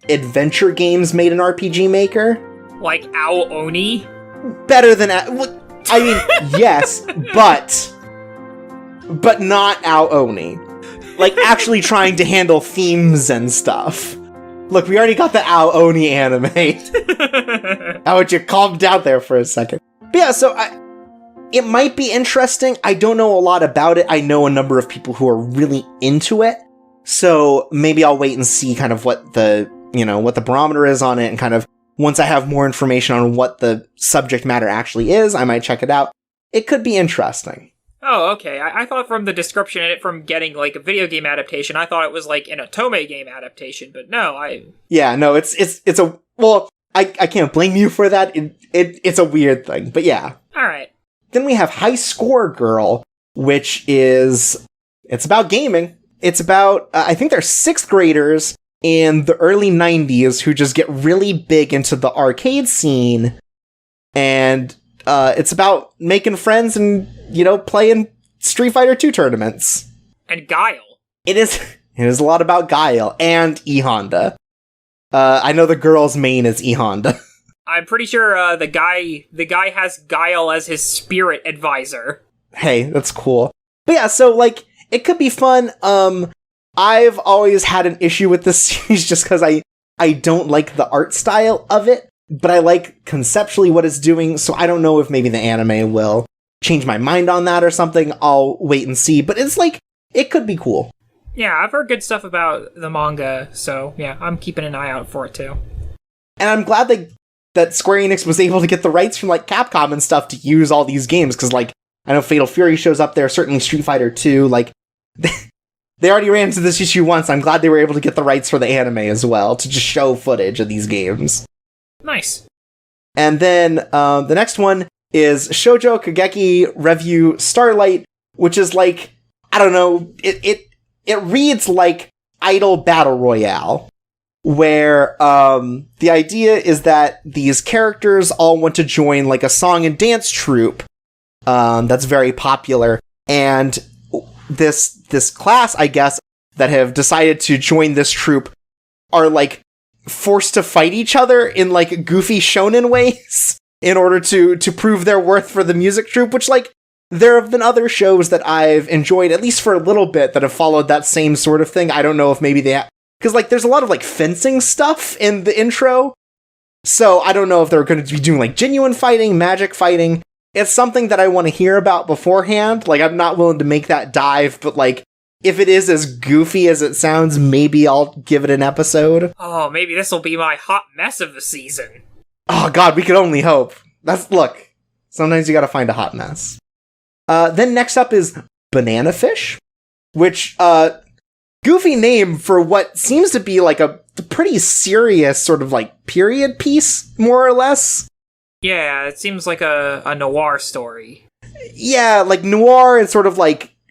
Speaker 1: adventure games made in RPG Maker.
Speaker 2: Like Ao Oni?
Speaker 1: Better than... I mean, yes, but not Ao Oni. Like, actually trying to handle themes and stuff. Look, we already got the Ao Oni anime. How would you calm down there for a second? But yeah, so it might be interesting. I don't know a lot about it. I know a number of people who are really into it. So maybe I'll wait and see kind of what the barometer is on it, and kind of once I have more information on what the subject matter actually is, I might check it out. It could be interesting.
Speaker 2: Oh, okay. I thought from the description and it from getting, like, a video game adaptation, I thought it was, like, an Otome game adaptation, but no,
Speaker 1: Yeah, no, it's a... Well, I can't blame you for that. It's a weird thing, but yeah.
Speaker 2: Alright.
Speaker 1: Then we have High Score Girl, which is... It's about gaming. It's about, I think they're 6th graders in the early 90s who just get really big into the arcade scene. And it's about making friends and, playing Street Fighter 2 tournaments.
Speaker 2: And Guile.
Speaker 1: It is a lot about Guile and E Honda. I know the girl's main is E Honda.
Speaker 2: I'm pretty sure the guy has Guile as his spirit advisor.
Speaker 1: Hey, that's cool. But yeah, so it could be fun. I've always had an issue with this series just because I don't like the art style of it, but I like conceptually what it's doing, so I don't know if maybe the anime will change my mind on that or something. I'll wait and see, but it's it could be cool.
Speaker 2: Yeah, I've heard good stuff about the manga, so yeah, I'm keeping an eye out for it too.
Speaker 1: And I'm glad that Square Enix was able to get the rights from Capcom and stuff to use all these games, because I know Fatal Fury shows up there, certainly Street Fighter 2, they already ran into this issue once. I'm glad they were able to get the rights for the anime as well, to just show footage of these games.
Speaker 2: Nice.
Speaker 1: And then the next one is Shoujo Kageki Review Starlight, which is I don't know, it reads like Idol Battle Royale, where the idea is that these characters all want to join a song and dance troupe that's very popular, and this class, I guess, that have decided to join this troupe are forced to fight each other in goofy shonen ways in order to prove their worth for the music troupe, which there have been other shows that I've enjoyed, at least for a little bit, that have followed that same sort of thing. I don't know if maybe they because there's a lot of fencing stuff in the intro, so I don't know if they're going to be doing genuine fighting, magic fighting. It's something that I want to hear about beforehand. I'm not willing to make that dive, but if it is as goofy as it sounds, maybe I'll give it an episode.
Speaker 2: Oh, maybe this will be my hot mess of the season.
Speaker 1: Oh god, we can only hope. Look, sometimes you gotta find a hot mess. Then next up is Banana Fish, which, goofy name for what seems to be a pretty serious sort of period piece, more or less.
Speaker 2: Yeah, it seems like a noir story.
Speaker 1: Yeah, noir and sort of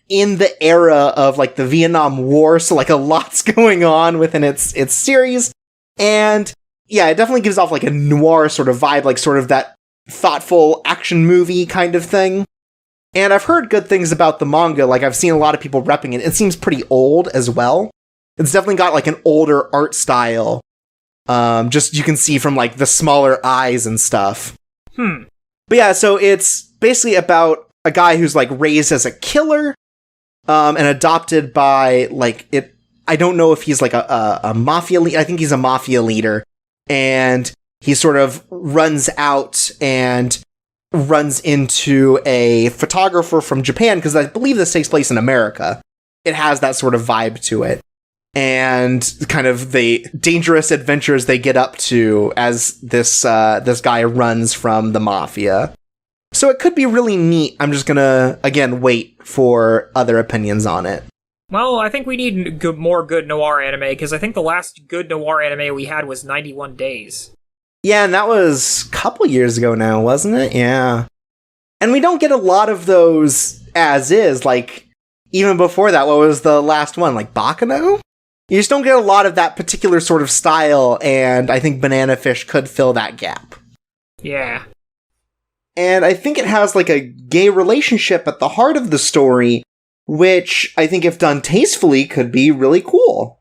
Speaker 1: in the era of the Vietnam War, so a lot's going on within its series. And yeah, it definitely gives off a noir sort of vibe, sort of that thoughtful action movie kind of thing. And I've heard good things about the manga, I've seen a lot of people repping it. It seems pretty old as well. It's definitely got an older art style. Just you can see from the smaller eyes and stuff. But yeah, so it's basically about a guy who's raised as a killer, and adopted by I don't know if he's a mafia leader. I think he's a mafia leader, and he sort of runs out and runs into a photographer from Japan, because I believe this takes place in America. It has that sort of vibe to it. And kind of the dangerous adventures they get up to as this guy runs from the mafia. So it could be really neat. I'm just gonna, again, wait for other opinions on it.
Speaker 2: Well, I think we need more good noir anime, because I think the last good noir anime we had was 91 Days.
Speaker 1: Yeah, and that was a couple years ago now, wasn't it? Yeah. And we don't get a lot of those as is, even before that, what was the last one? Baccano? You just don't get a lot of that particular sort of style, and I think Banana Fish could fill that gap.
Speaker 2: Yeah.
Speaker 1: And I think it has a gay relationship at the heart of the story, which I think if done tastefully could be really cool.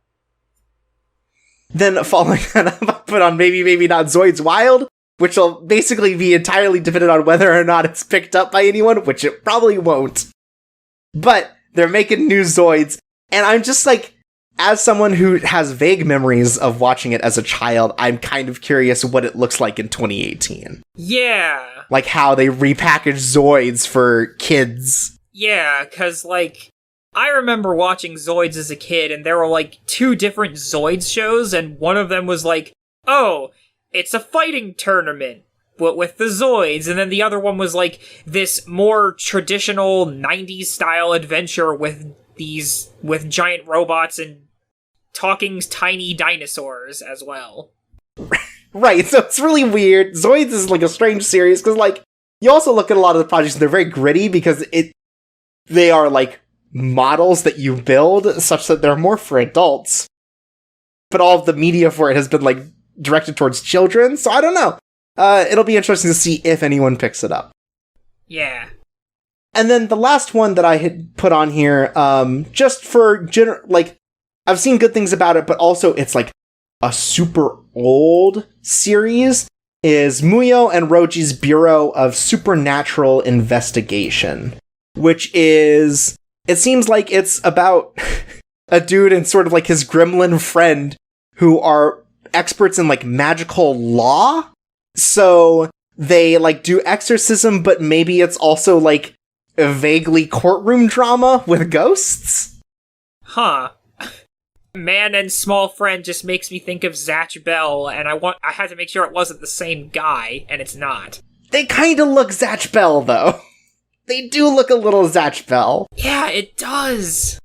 Speaker 1: Then following that up, I put on Maybe Not Zoids Wild, which will basically be entirely dependent on whether or not it's picked up by anyone, which it probably won't. But they're making new Zoids, and I'm just as someone who has vague memories of watching it as a child, I'm kind of curious what it looks like in 2018.
Speaker 2: Yeah.
Speaker 1: How they repackage Zoids for kids.
Speaker 2: Yeah, because, I remember watching Zoids as a kid, and there were, 2 different Zoids shows, and one of them was oh, it's a fighting tournament, but with the Zoids, and then the other one was, this more traditional 90s-style adventure with giant robots and talking tiny dinosaurs as well.
Speaker 1: Right, so it's really weird. Zoids is a strange series, because you also look at a lot of the projects and they're very gritty, because they are models that you build such that they're more for adults, but all of the media for it has been, like, directed towards children, so I don't know. It'll be interesting to see if anyone picks it up.
Speaker 2: Yeah.
Speaker 1: And then the last one that I had put on here, just for like, I've seen good things about it, but also it's like a super old series, is Muyo and Roji's Bureau of Supernatural Investigation, which is, it seems like it's about a dude and sort of like his gremlin friend who are experts in like magical law. So they like do exorcism, but maybe it's also like a vaguely courtroom drama with ghosts.
Speaker 2: Huh. Man and Small Friend just makes me think of Zatch Bell, and I had to make sure it wasn't the same guy, and it's not.
Speaker 1: They kind of look Zatch Bell, though. They do look a little Zatch Bell.
Speaker 2: Yeah, it does.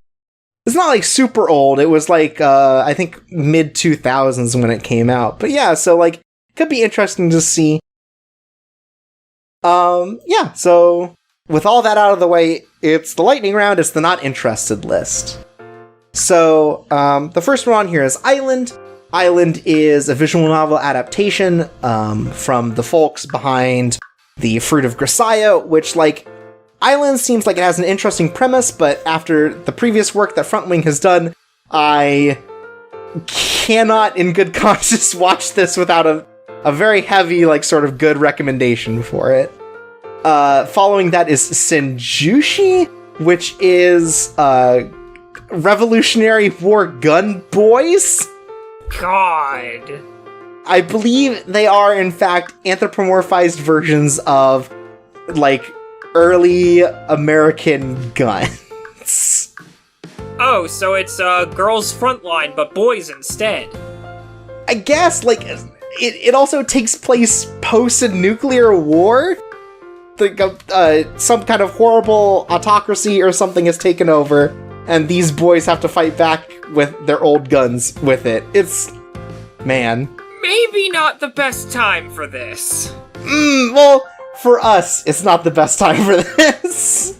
Speaker 1: It's not, like, super old. It was, like, I think mid-2000s when it came out. But yeah, so, like, could be interesting to see. Yeah, so with all that out of the way, it's the lightning round, it's the not interested list. So, the first one on here is Island. Island is a visual novel adaptation from the folks behind The Fruit of Grisaya, which, like, Island seems like it has an interesting premise, but after the previous work that Frontwing has done, I cannot in good conscience watch this without a very heavy, like, sort of good recommendation for it. Following that is Senjushi, which is, Revolutionary War gun boys?
Speaker 2: God.
Speaker 1: I believe they are, in fact, anthropomorphized versions of, like, early American guns.
Speaker 2: Oh, so it's Girls Frontline, but boys instead.
Speaker 1: I guess, like, it also takes place post a nuclear war. Some kind of horrible autocracy or something has taken over, and these boys have to fight back with their old guns with it. It's... man.
Speaker 2: Maybe not the best time for this.
Speaker 1: Well, for us, it's not the best time for this.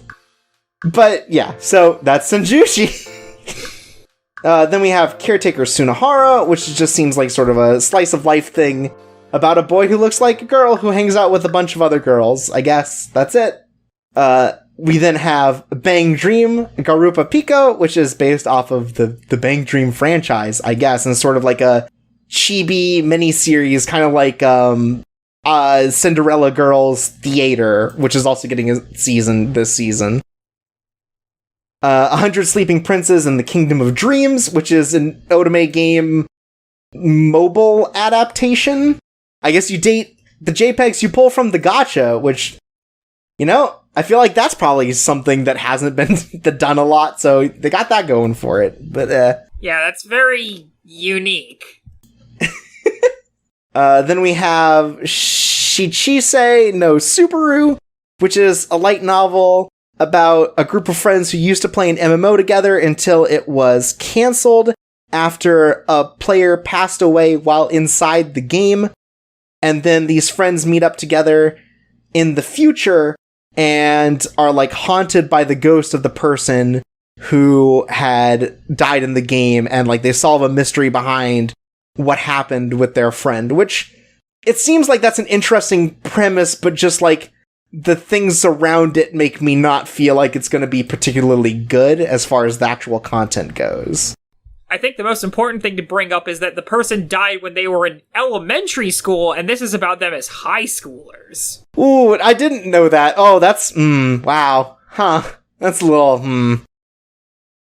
Speaker 1: But, yeah, so that's Senjushi. Then we have Caretaker Sunahara, which just seems like sort of a slice-of-life thing about a boy who looks like a girl who hangs out with a bunch of other girls. I guess that's it. We then have Bang Dream Garupa Pico, which is based off of the Bang Dream franchise, I guess, and sort of like a chibi miniseries, kind of like Cinderella Girls Theater, which is also getting a season this season. 100 Sleeping Princes and the Kingdom of Dreams, which is an Otome game mobile adaptation. I guess you date the JPEGs you pull from the gacha, which, you know, I feel like that's probably something that hasn't been done a lot, so they got that going for it. But
Speaker 2: yeah, that's very unique.
Speaker 1: Then we have Shichise no Subaru, which is a light novel about a group of friends who used to play an MMO together until it was canceled after a player passed away while inside the game. And then these friends meet up together in the future and are, like, haunted by the ghost of the person who had died in the game, and, like, they solve a mystery behind what happened with their friend, which it seems like that's an interesting premise, but just, like, the things around it make me not feel like it's going to be particularly good as far as the actual content goes.
Speaker 2: I think the most important thing to bring up is that the person died when they were in elementary school, and this is about them as high schoolers.
Speaker 1: Ooh, I didn't know that. Oh, that's, wow. Huh. That's a little, And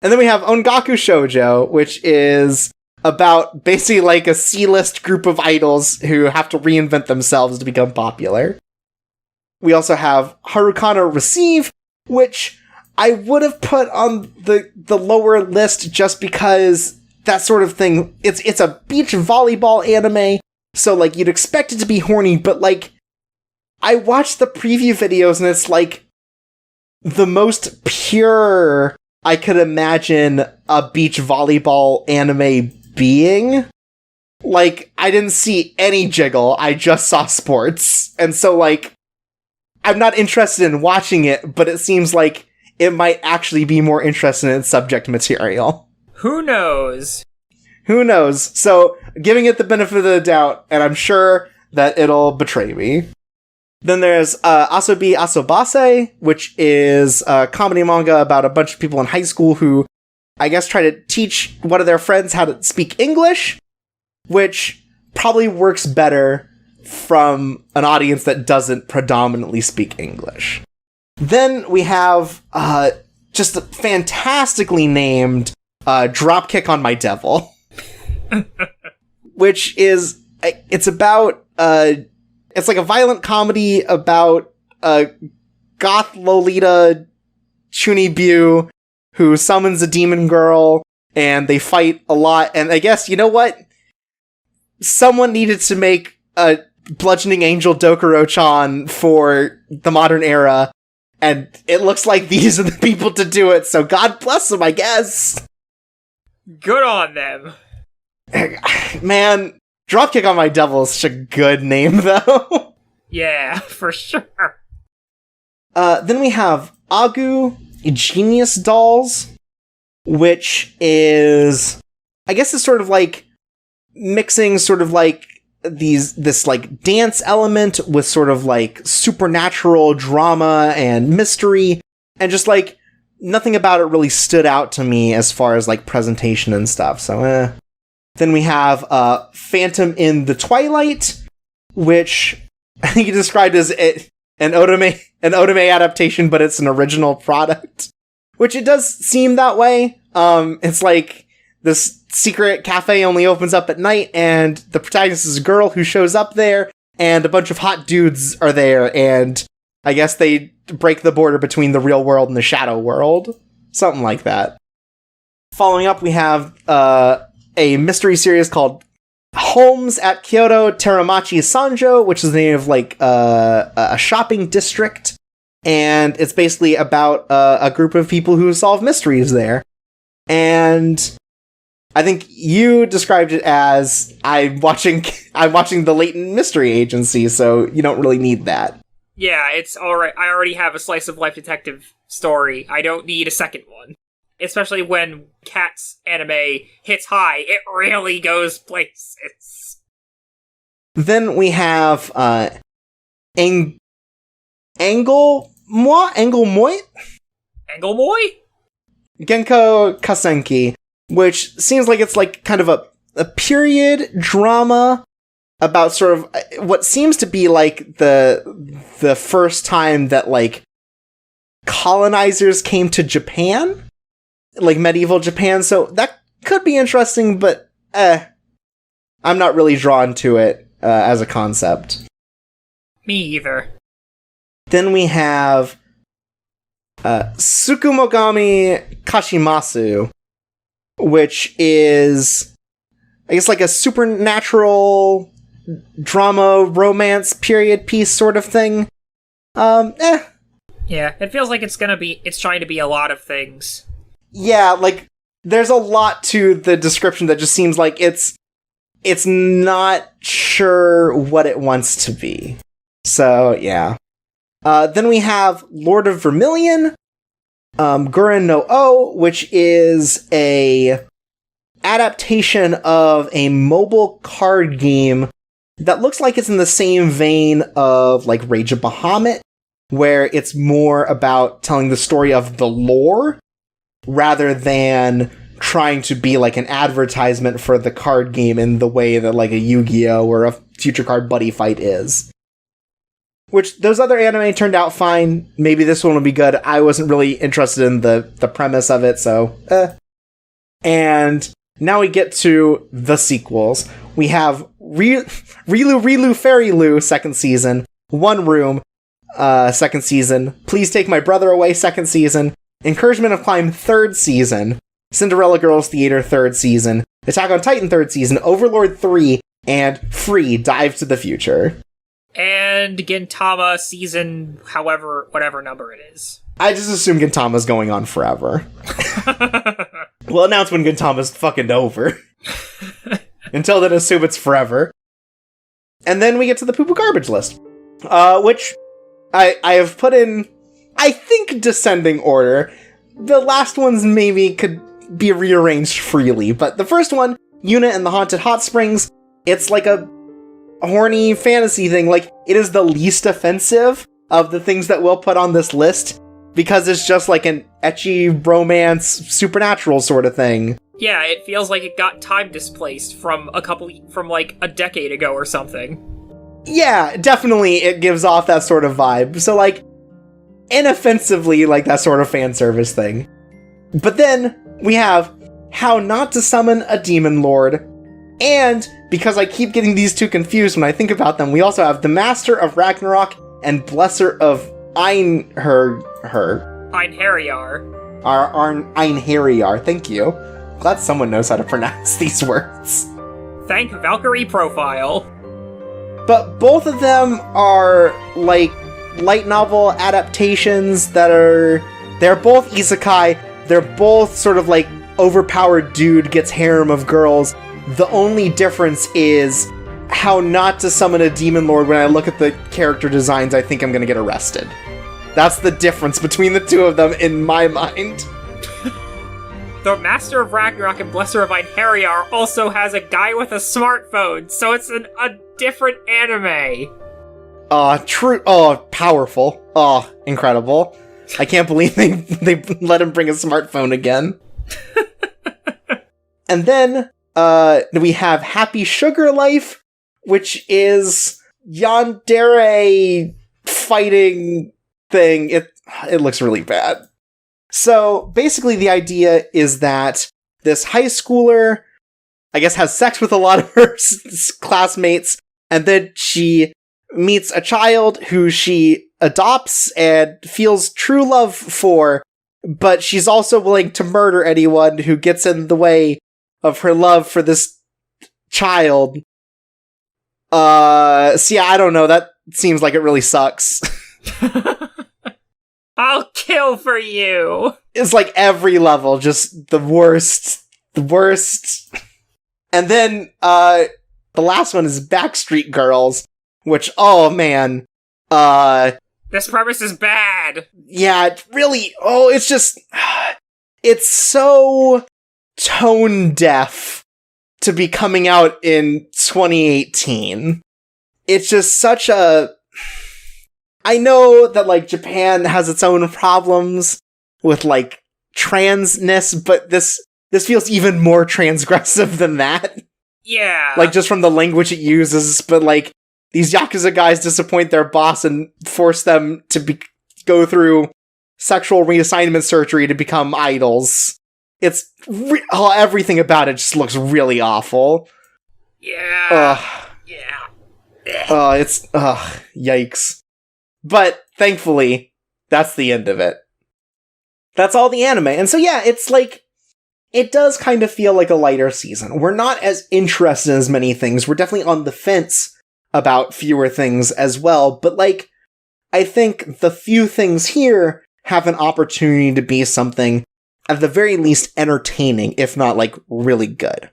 Speaker 1: then we have Ongaku Shoujo, which is about basically like a C-list group of idols who have to reinvent themselves to become popular. We also have Harukana Receive, which I would have put on the lower list just because that sort of thing, it's a beach volleyball anime, so, like, you'd expect it to be horny, but, like, I watched the preview videos and it's, like, the most pure I could imagine a beach volleyball anime being. Like, I didn't see any jiggle, I just saw sports, and so, like, I'm not interested in watching it, but it seems like it might actually be more interested in its subject material.
Speaker 2: Who knows?
Speaker 1: Who knows? So, giving it the benefit of the doubt, and I'm sure that it'll betray me. Then there's Asobi Asobase, which is a comedy manga about a bunch of people in high school who, I guess, try to teach one of their friends how to speak English, which probably works better from an audience that doesn't predominantly speak English. Then we have just a fantastically named Dropkick on My Devil, which is, it's about, it's like a violent comedy about a goth Lolita Chunibyu who summons a demon girl, and they fight a lot, and I guess, you know what? Someone needed to make a Bludgeoning Angel Dokuro-chan for the modern era, and it looks like these are the people to do it, so God bless them, I guess.
Speaker 2: Good on them.
Speaker 1: Man, Dropkick on My Devil is such a good name, though.
Speaker 2: Yeah, for sure.
Speaker 1: Then we have Agu Genius Dolls, which is, I guess it's sort of like mixing sort of like this like dance element with sort of like supernatural drama and mystery, and just like nothing about it really stood out to me as far as like presentation and stuff, so Then we have Phantom in the Twilight, which I think you described as an otome adaptation, but it's an original product, which it does seem that way. It's like this secret cafe only opens up at night, and the protagonist is a girl who shows up there, and a bunch of hot dudes are there, and I guess they break the border between the real world and the shadow world. Something like that. Following up, we have a mystery series called Holmes at Kyoto Teramachi Sanjo, which is the name of like a shopping district, and it's basically about a group of people who solve mysteries there. And I think you described it as I'm watching the Latent Mystery Agency, so you don't really need that.
Speaker 2: Yeah, it's alright. I already have a slice of life detective story. I don't need a second one. Especially when Cat's anime hits high, it really goes places.
Speaker 1: Then we have Anglemoy? Genko Kasenki, which seems like it's like kind of a period drama about sort of what seems to be like the first time that like colonizers came to Japan, like medieval Japan, so that could be interesting, but I'm not really drawn to it as a concept.
Speaker 2: Me either.
Speaker 1: Then we have Tsukumogami Kashimasu, which is, I guess, like a supernatural drama romance period piece sort of thing.
Speaker 2: Yeah, it feels like it's trying to be a lot of things.
Speaker 1: Yeah, like, there's a lot to the description that just seems like it's not sure what it wants to be. So, yeah. Then we have Lord of Vermilion, Gurren no O, which is a adaptation of a mobile card game that looks like it's in the same vein of, like, Rage of Bahamut, where it's more about telling the story of the lore rather than trying to be like an advertisement for the card game in the way that like a Yu-Gi-Oh! Or a Future Card Buddy Fight is. Which, those other anime turned out fine. Maybe this one will be good. I wasn't really interested in the premise of it, so And now we get to the sequels. We have Rilu Fairy Lu second season, One Room second season, Please Take My Brother Away second season, Encouragement of Climb third season, Cinderella Girls Theater third season, Attack on Titan third season, Overlord 3, and Free Dive to the Future.
Speaker 2: And Gintama season, whatever number it is.
Speaker 1: I just assume Gintama's going on forever. We'll announce when Gintama's fucking over. Until then, assume it's forever. And then we get to the Poopoo garbage list. Which I have put in I think descending order. The last ones maybe could be rearranged freely, but the first one, Yuna and the Haunted Hot Springs, it's like a horny fantasy thing. Like, it is the least offensive of the things that we'll put on this list, because it's just like an ecchi romance supernatural sort of thing.
Speaker 2: Yeah, it feels like it got time displaced from like a decade ago or something.
Speaker 1: Yeah, definitely it gives off that sort of vibe. So, like, inoffensively, like, that sort of fan service thing. But then we have How Not to Summon a Demon Lord. And, because I keep getting these two confused when I think about them, we also have the Master of Ragnarok and Blesser of Einherjar. Einherjar, thank you. Glad someone knows how to pronounce these words.
Speaker 2: Thank Valkyrie Profile.
Speaker 1: But both of them are, like, light novel adaptations they're both isekai. They're both sort of like overpowered dude gets harem of girls. The only difference is How Not to Summon a Demon Lord. When I look at the character designs, I think I'm gonna get arrested. That's the difference between the two of them in my mind.
Speaker 2: The Master of Ragnarok and Blesser of Einherjar also has a guy with a smartphone, so it's a different anime.
Speaker 1: True. Powerful. Incredible. I can't believe they let him bring a smartphone again. And then, we have Happy Sugar Life, which is yandere fighting thing. It looks really bad. So, basically the idea is that this high schooler, I guess, has sex with a lot of her classmates, and then she meets a child who she adopts and feels true love for, but she's also willing to murder anyone who gets in the way of her love for this child. So yeah, I don't know, that seems like it really sucks.
Speaker 2: I'll kill for you!
Speaker 1: It's like every level, just the worst. And then, the last one is Backstreet Girls, which, oh man,
Speaker 2: this premise is bad!
Speaker 1: Yeah, it really, it's just, it's so tone deaf to be coming out in 2018. It's just such a, I know that, like, Japan has its own problems with, like, transness, but this feels even more transgressive than that.
Speaker 2: Yeah.
Speaker 1: Like, just from the language it uses, but, like, these Yakuza guys disappoint their boss and force them to go through sexual reassignment surgery to become idols. It's everything about it just looks really awful.
Speaker 2: Yeah.
Speaker 1: Yeah. Yikes. But thankfully, that's the end of it. That's all the anime. And so yeah, it's like, it does kind of feel like a lighter season. We're not as interested in as many things. We're definitely on the fence about fewer things as well. But like, I think the few things here have an opportunity to be something at the very least entertaining, if not like really good.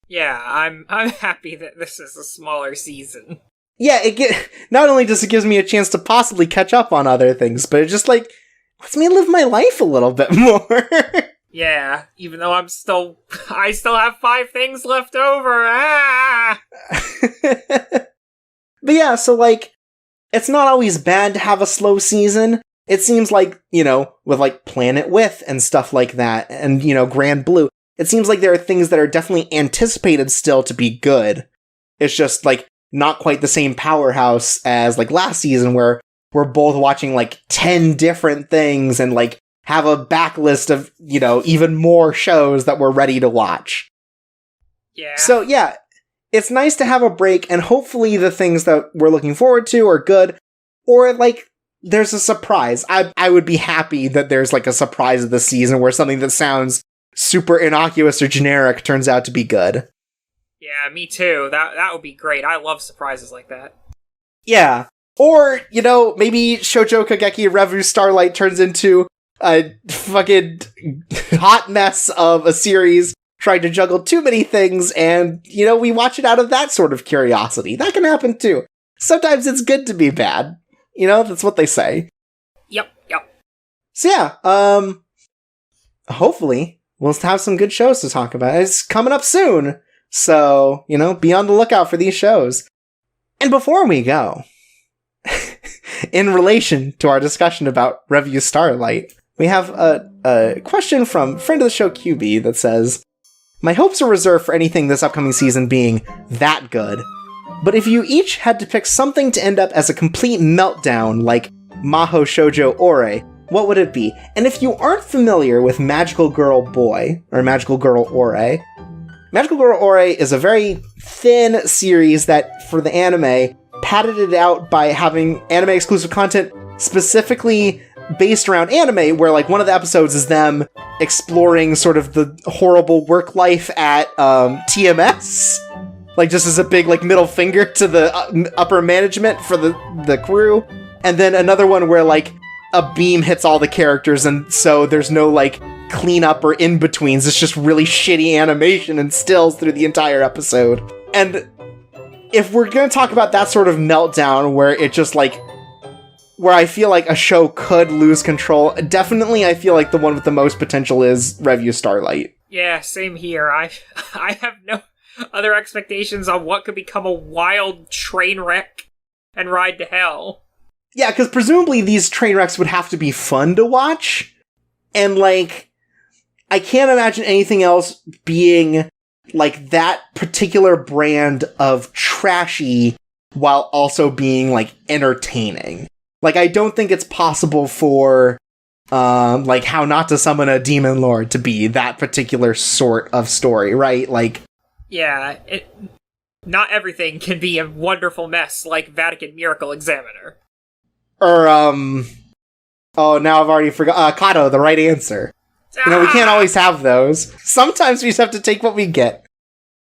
Speaker 2: Yeah, I'm happy that this is a smaller season.
Speaker 1: Yeah, not only does it gives me a chance to possibly catch up on other things, but it just like lets me live my life a little bit more.
Speaker 2: Yeah, even though I still have 5 things left over.
Speaker 1: But yeah, so like, it's not always bad to have a slow season. It seems like, with like Planet With and stuff like that, and, Grand Blue, it seems like there are things that are definitely anticipated still to be good. It's just like not quite the same powerhouse as like last season where we're both watching like 10 different things and like have a backlist of, even more shows that we're ready to watch.
Speaker 2: Yeah.
Speaker 1: So yeah, it's nice to have a break, and hopefully the things that we're looking forward to are good, or like there's a surprise. I would be happy that there's like a surprise of the season where something that sounds super innocuous or generic turns out to be good.
Speaker 2: Yeah, me too. That would be great. I love surprises like that.
Speaker 1: Yeah. Or, maybe Shoujo Kageki Revu Starlight turns into a fucking hot mess of a series trying to juggle too many things, and, we watch it out of that sort of curiosity. That can happen too. Sometimes it's good to be bad. That's what they say.
Speaker 2: Yep.
Speaker 1: So yeah, hopefully we'll have some good shows to talk about. It's coming up soon, so, be on the lookout for these shows. And before we go, in relation to our discussion about Revue Starlight, we have a question from friend of the show QB that says, my hopes are reserved for anything this upcoming season being that good, but if you each had to pick something to end up as a complete meltdown like Maho Shoujo Ore, what would it be? And if you aren't familiar with Magical Girl Boy, or Magical Girl Ore, Magical Girl Ore is a very thin series that, for the anime, padded it out by having anime-exclusive content specifically based around anime, where, one of the episodes is them exploring sort of the horrible work life at TMS. Just as a big, middle finger to the upper management for the crew. And then another one where, a beam hits all the characters, and so there's no, cleanup or in-betweens. It's just really shitty animation and stills through the entire episode. And if we're gonna talk about that sort of meltdown where it just, where I feel like a show could lose control, definitely I feel like the one with the most potential is Revue Starlight.
Speaker 2: Yeah, same here. I have no other expectations on what could become a wild train wreck and ride to hell.
Speaker 1: Yeah, because presumably these train wrecks would have to be fun to watch, and, I can't imagine anything else being, that particular brand of trashy while also being, entertaining. I don't think it's possible for, How Not to Summon a Demon Lord to be that particular sort of story, right?
Speaker 2: Yeah, not everything can be a wonderful mess like Vatican Miracle Examiner.
Speaker 1: Or, oh, now I've already forgot, Kato, The Right Answer. We can't always have those. Sometimes we just have to take what we get.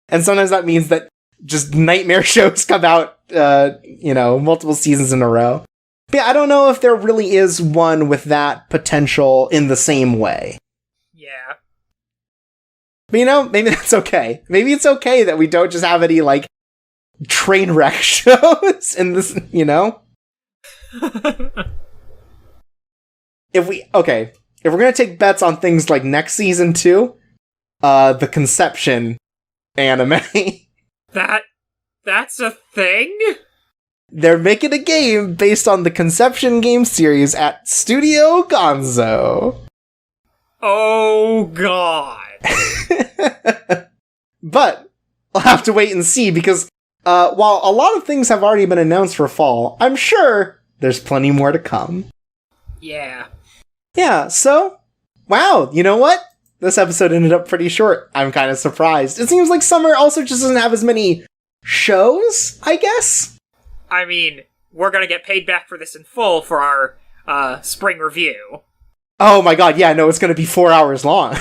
Speaker 1: And sometimes that means that just nightmare shows come out, multiple seasons in a row. But yeah, I don't know if there really is one with that potential in the same way.
Speaker 2: Yeah.
Speaker 1: But maybe that's okay. Maybe it's okay that we don't just have any, train wreck shows in this, If we're gonna take bets on things like next season too, the Conception anime.
Speaker 2: That's a thing?
Speaker 1: They're making a game based on the Conception game series at Studio Gonzo.
Speaker 2: Oh god.
Speaker 1: But I'll have to wait and see, because while a lot of things have already been announced for fall, I'm sure there's plenty more to come.
Speaker 2: Yeah.
Speaker 1: Yeah, so, wow, you know what? This episode ended up pretty short. I'm kind of surprised. It seems like summer also just doesn't have as many shows, I guess?
Speaker 2: I mean, we're gonna get paid back for this in full for our spring review.
Speaker 1: Oh my god, yeah, no, it's gonna be 4 hours long.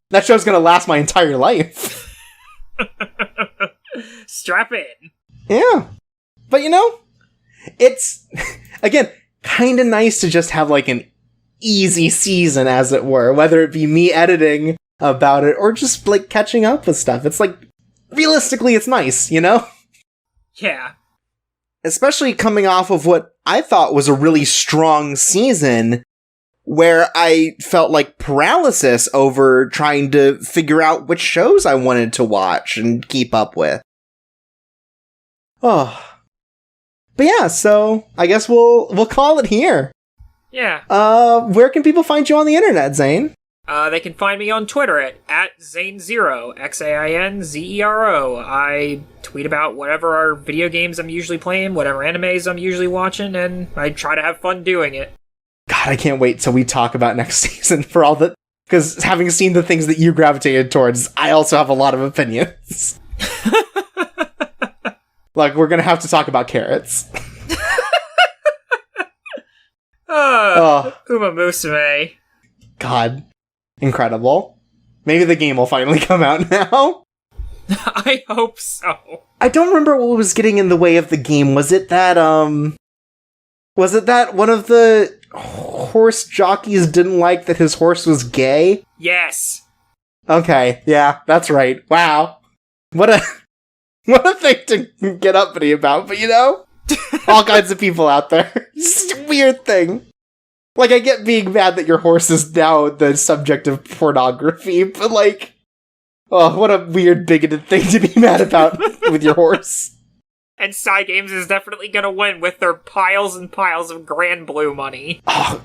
Speaker 1: That show's gonna last my entire life.
Speaker 2: Strap in.
Speaker 1: Yeah. But it's, again, kind of nice to just have, an easy season, as it were, whether it be me editing about it or just, catching up with stuff. It's, realistically, it's nice,
Speaker 2: Yeah.
Speaker 1: Especially coming off of what I thought was a really strong season, where I felt paralysis over trying to figure out which shows I wanted to watch and keep up with. Oh. But yeah, so I guess we'll call it here.
Speaker 2: Yeah.
Speaker 1: Where can people find you on the internet, Xain?
Speaker 2: They can find me on Twitter at Xainzero, Xainzero. I tweet about whatever video games I'm usually playing, whatever animes I'm usually watching, and I try to have fun doing it.
Speaker 1: God, I can't wait till we talk about next season for all the... Because having seen the things that you gravitated towards, I also have a lot of opinions. We're gonna have to talk about carrots.
Speaker 2: Uma Musume.
Speaker 1: God. Incredible. Maybe the game will finally come out now.
Speaker 2: I hope so.
Speaker 1: I don't remember what was getting in the way of the game. Was it that one of the horse jockeys didn't like that his horse was gay?
Speaker 2: Yes.
Speaker 1: Okay, yeah, that's right. Wow. What a thing to get uppity about, but all kinds of people out there. It's just a weird thing. Like, I get being mad that your horse is now the subject of pornography, but like, oh, what a weird, bigoted thing to be mad about with your horse.
Speaker 2: And Cygames is definitely gonna win with their piles and piles of Grand Blue money.
Speaker 1: Oh,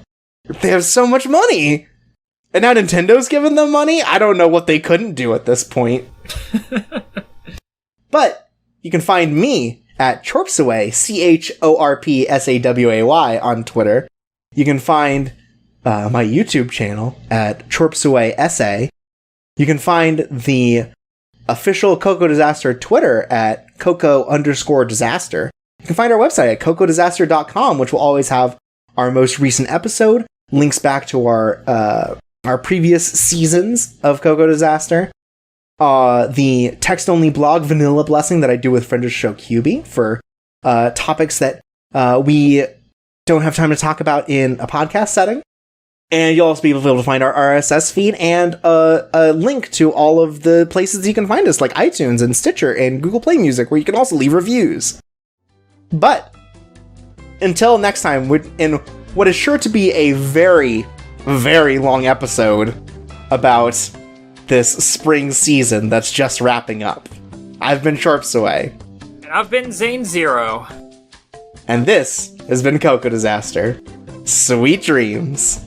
Speaker 1: they have so much money! And now Nintendo's giving them money? I don't know what they couldn't do at this point. But you can find me at Chorpsaway, CHORPSAWAY on Twitter. You can find my YouTube channel at Chorpsaway Essay. You can find the official Coco Disaster Twitter at Coco_Disaster. You can find our website at cocodisaster.com, which will always have our most recent episode, links back to our previous seasons of Coco Disaster, the text-only blog Vanilla Blessing that I do with friend of the show QB for topics that we don't have time to talk about in a podcast setting. And you'll also be able to find our RSS feed and a link to all of the places you can find us, like iTunes and Stitcher and Google Play Music, where you can also leave reviews. But until next time, in what is sure to be a very, very long episode about this spring season that's just wrapping up, I've been Chorpsaway.
Speaker 2: And I've been Xain Zero.
Speaker 1: And this has been Coco Disaster. Sweet dreams.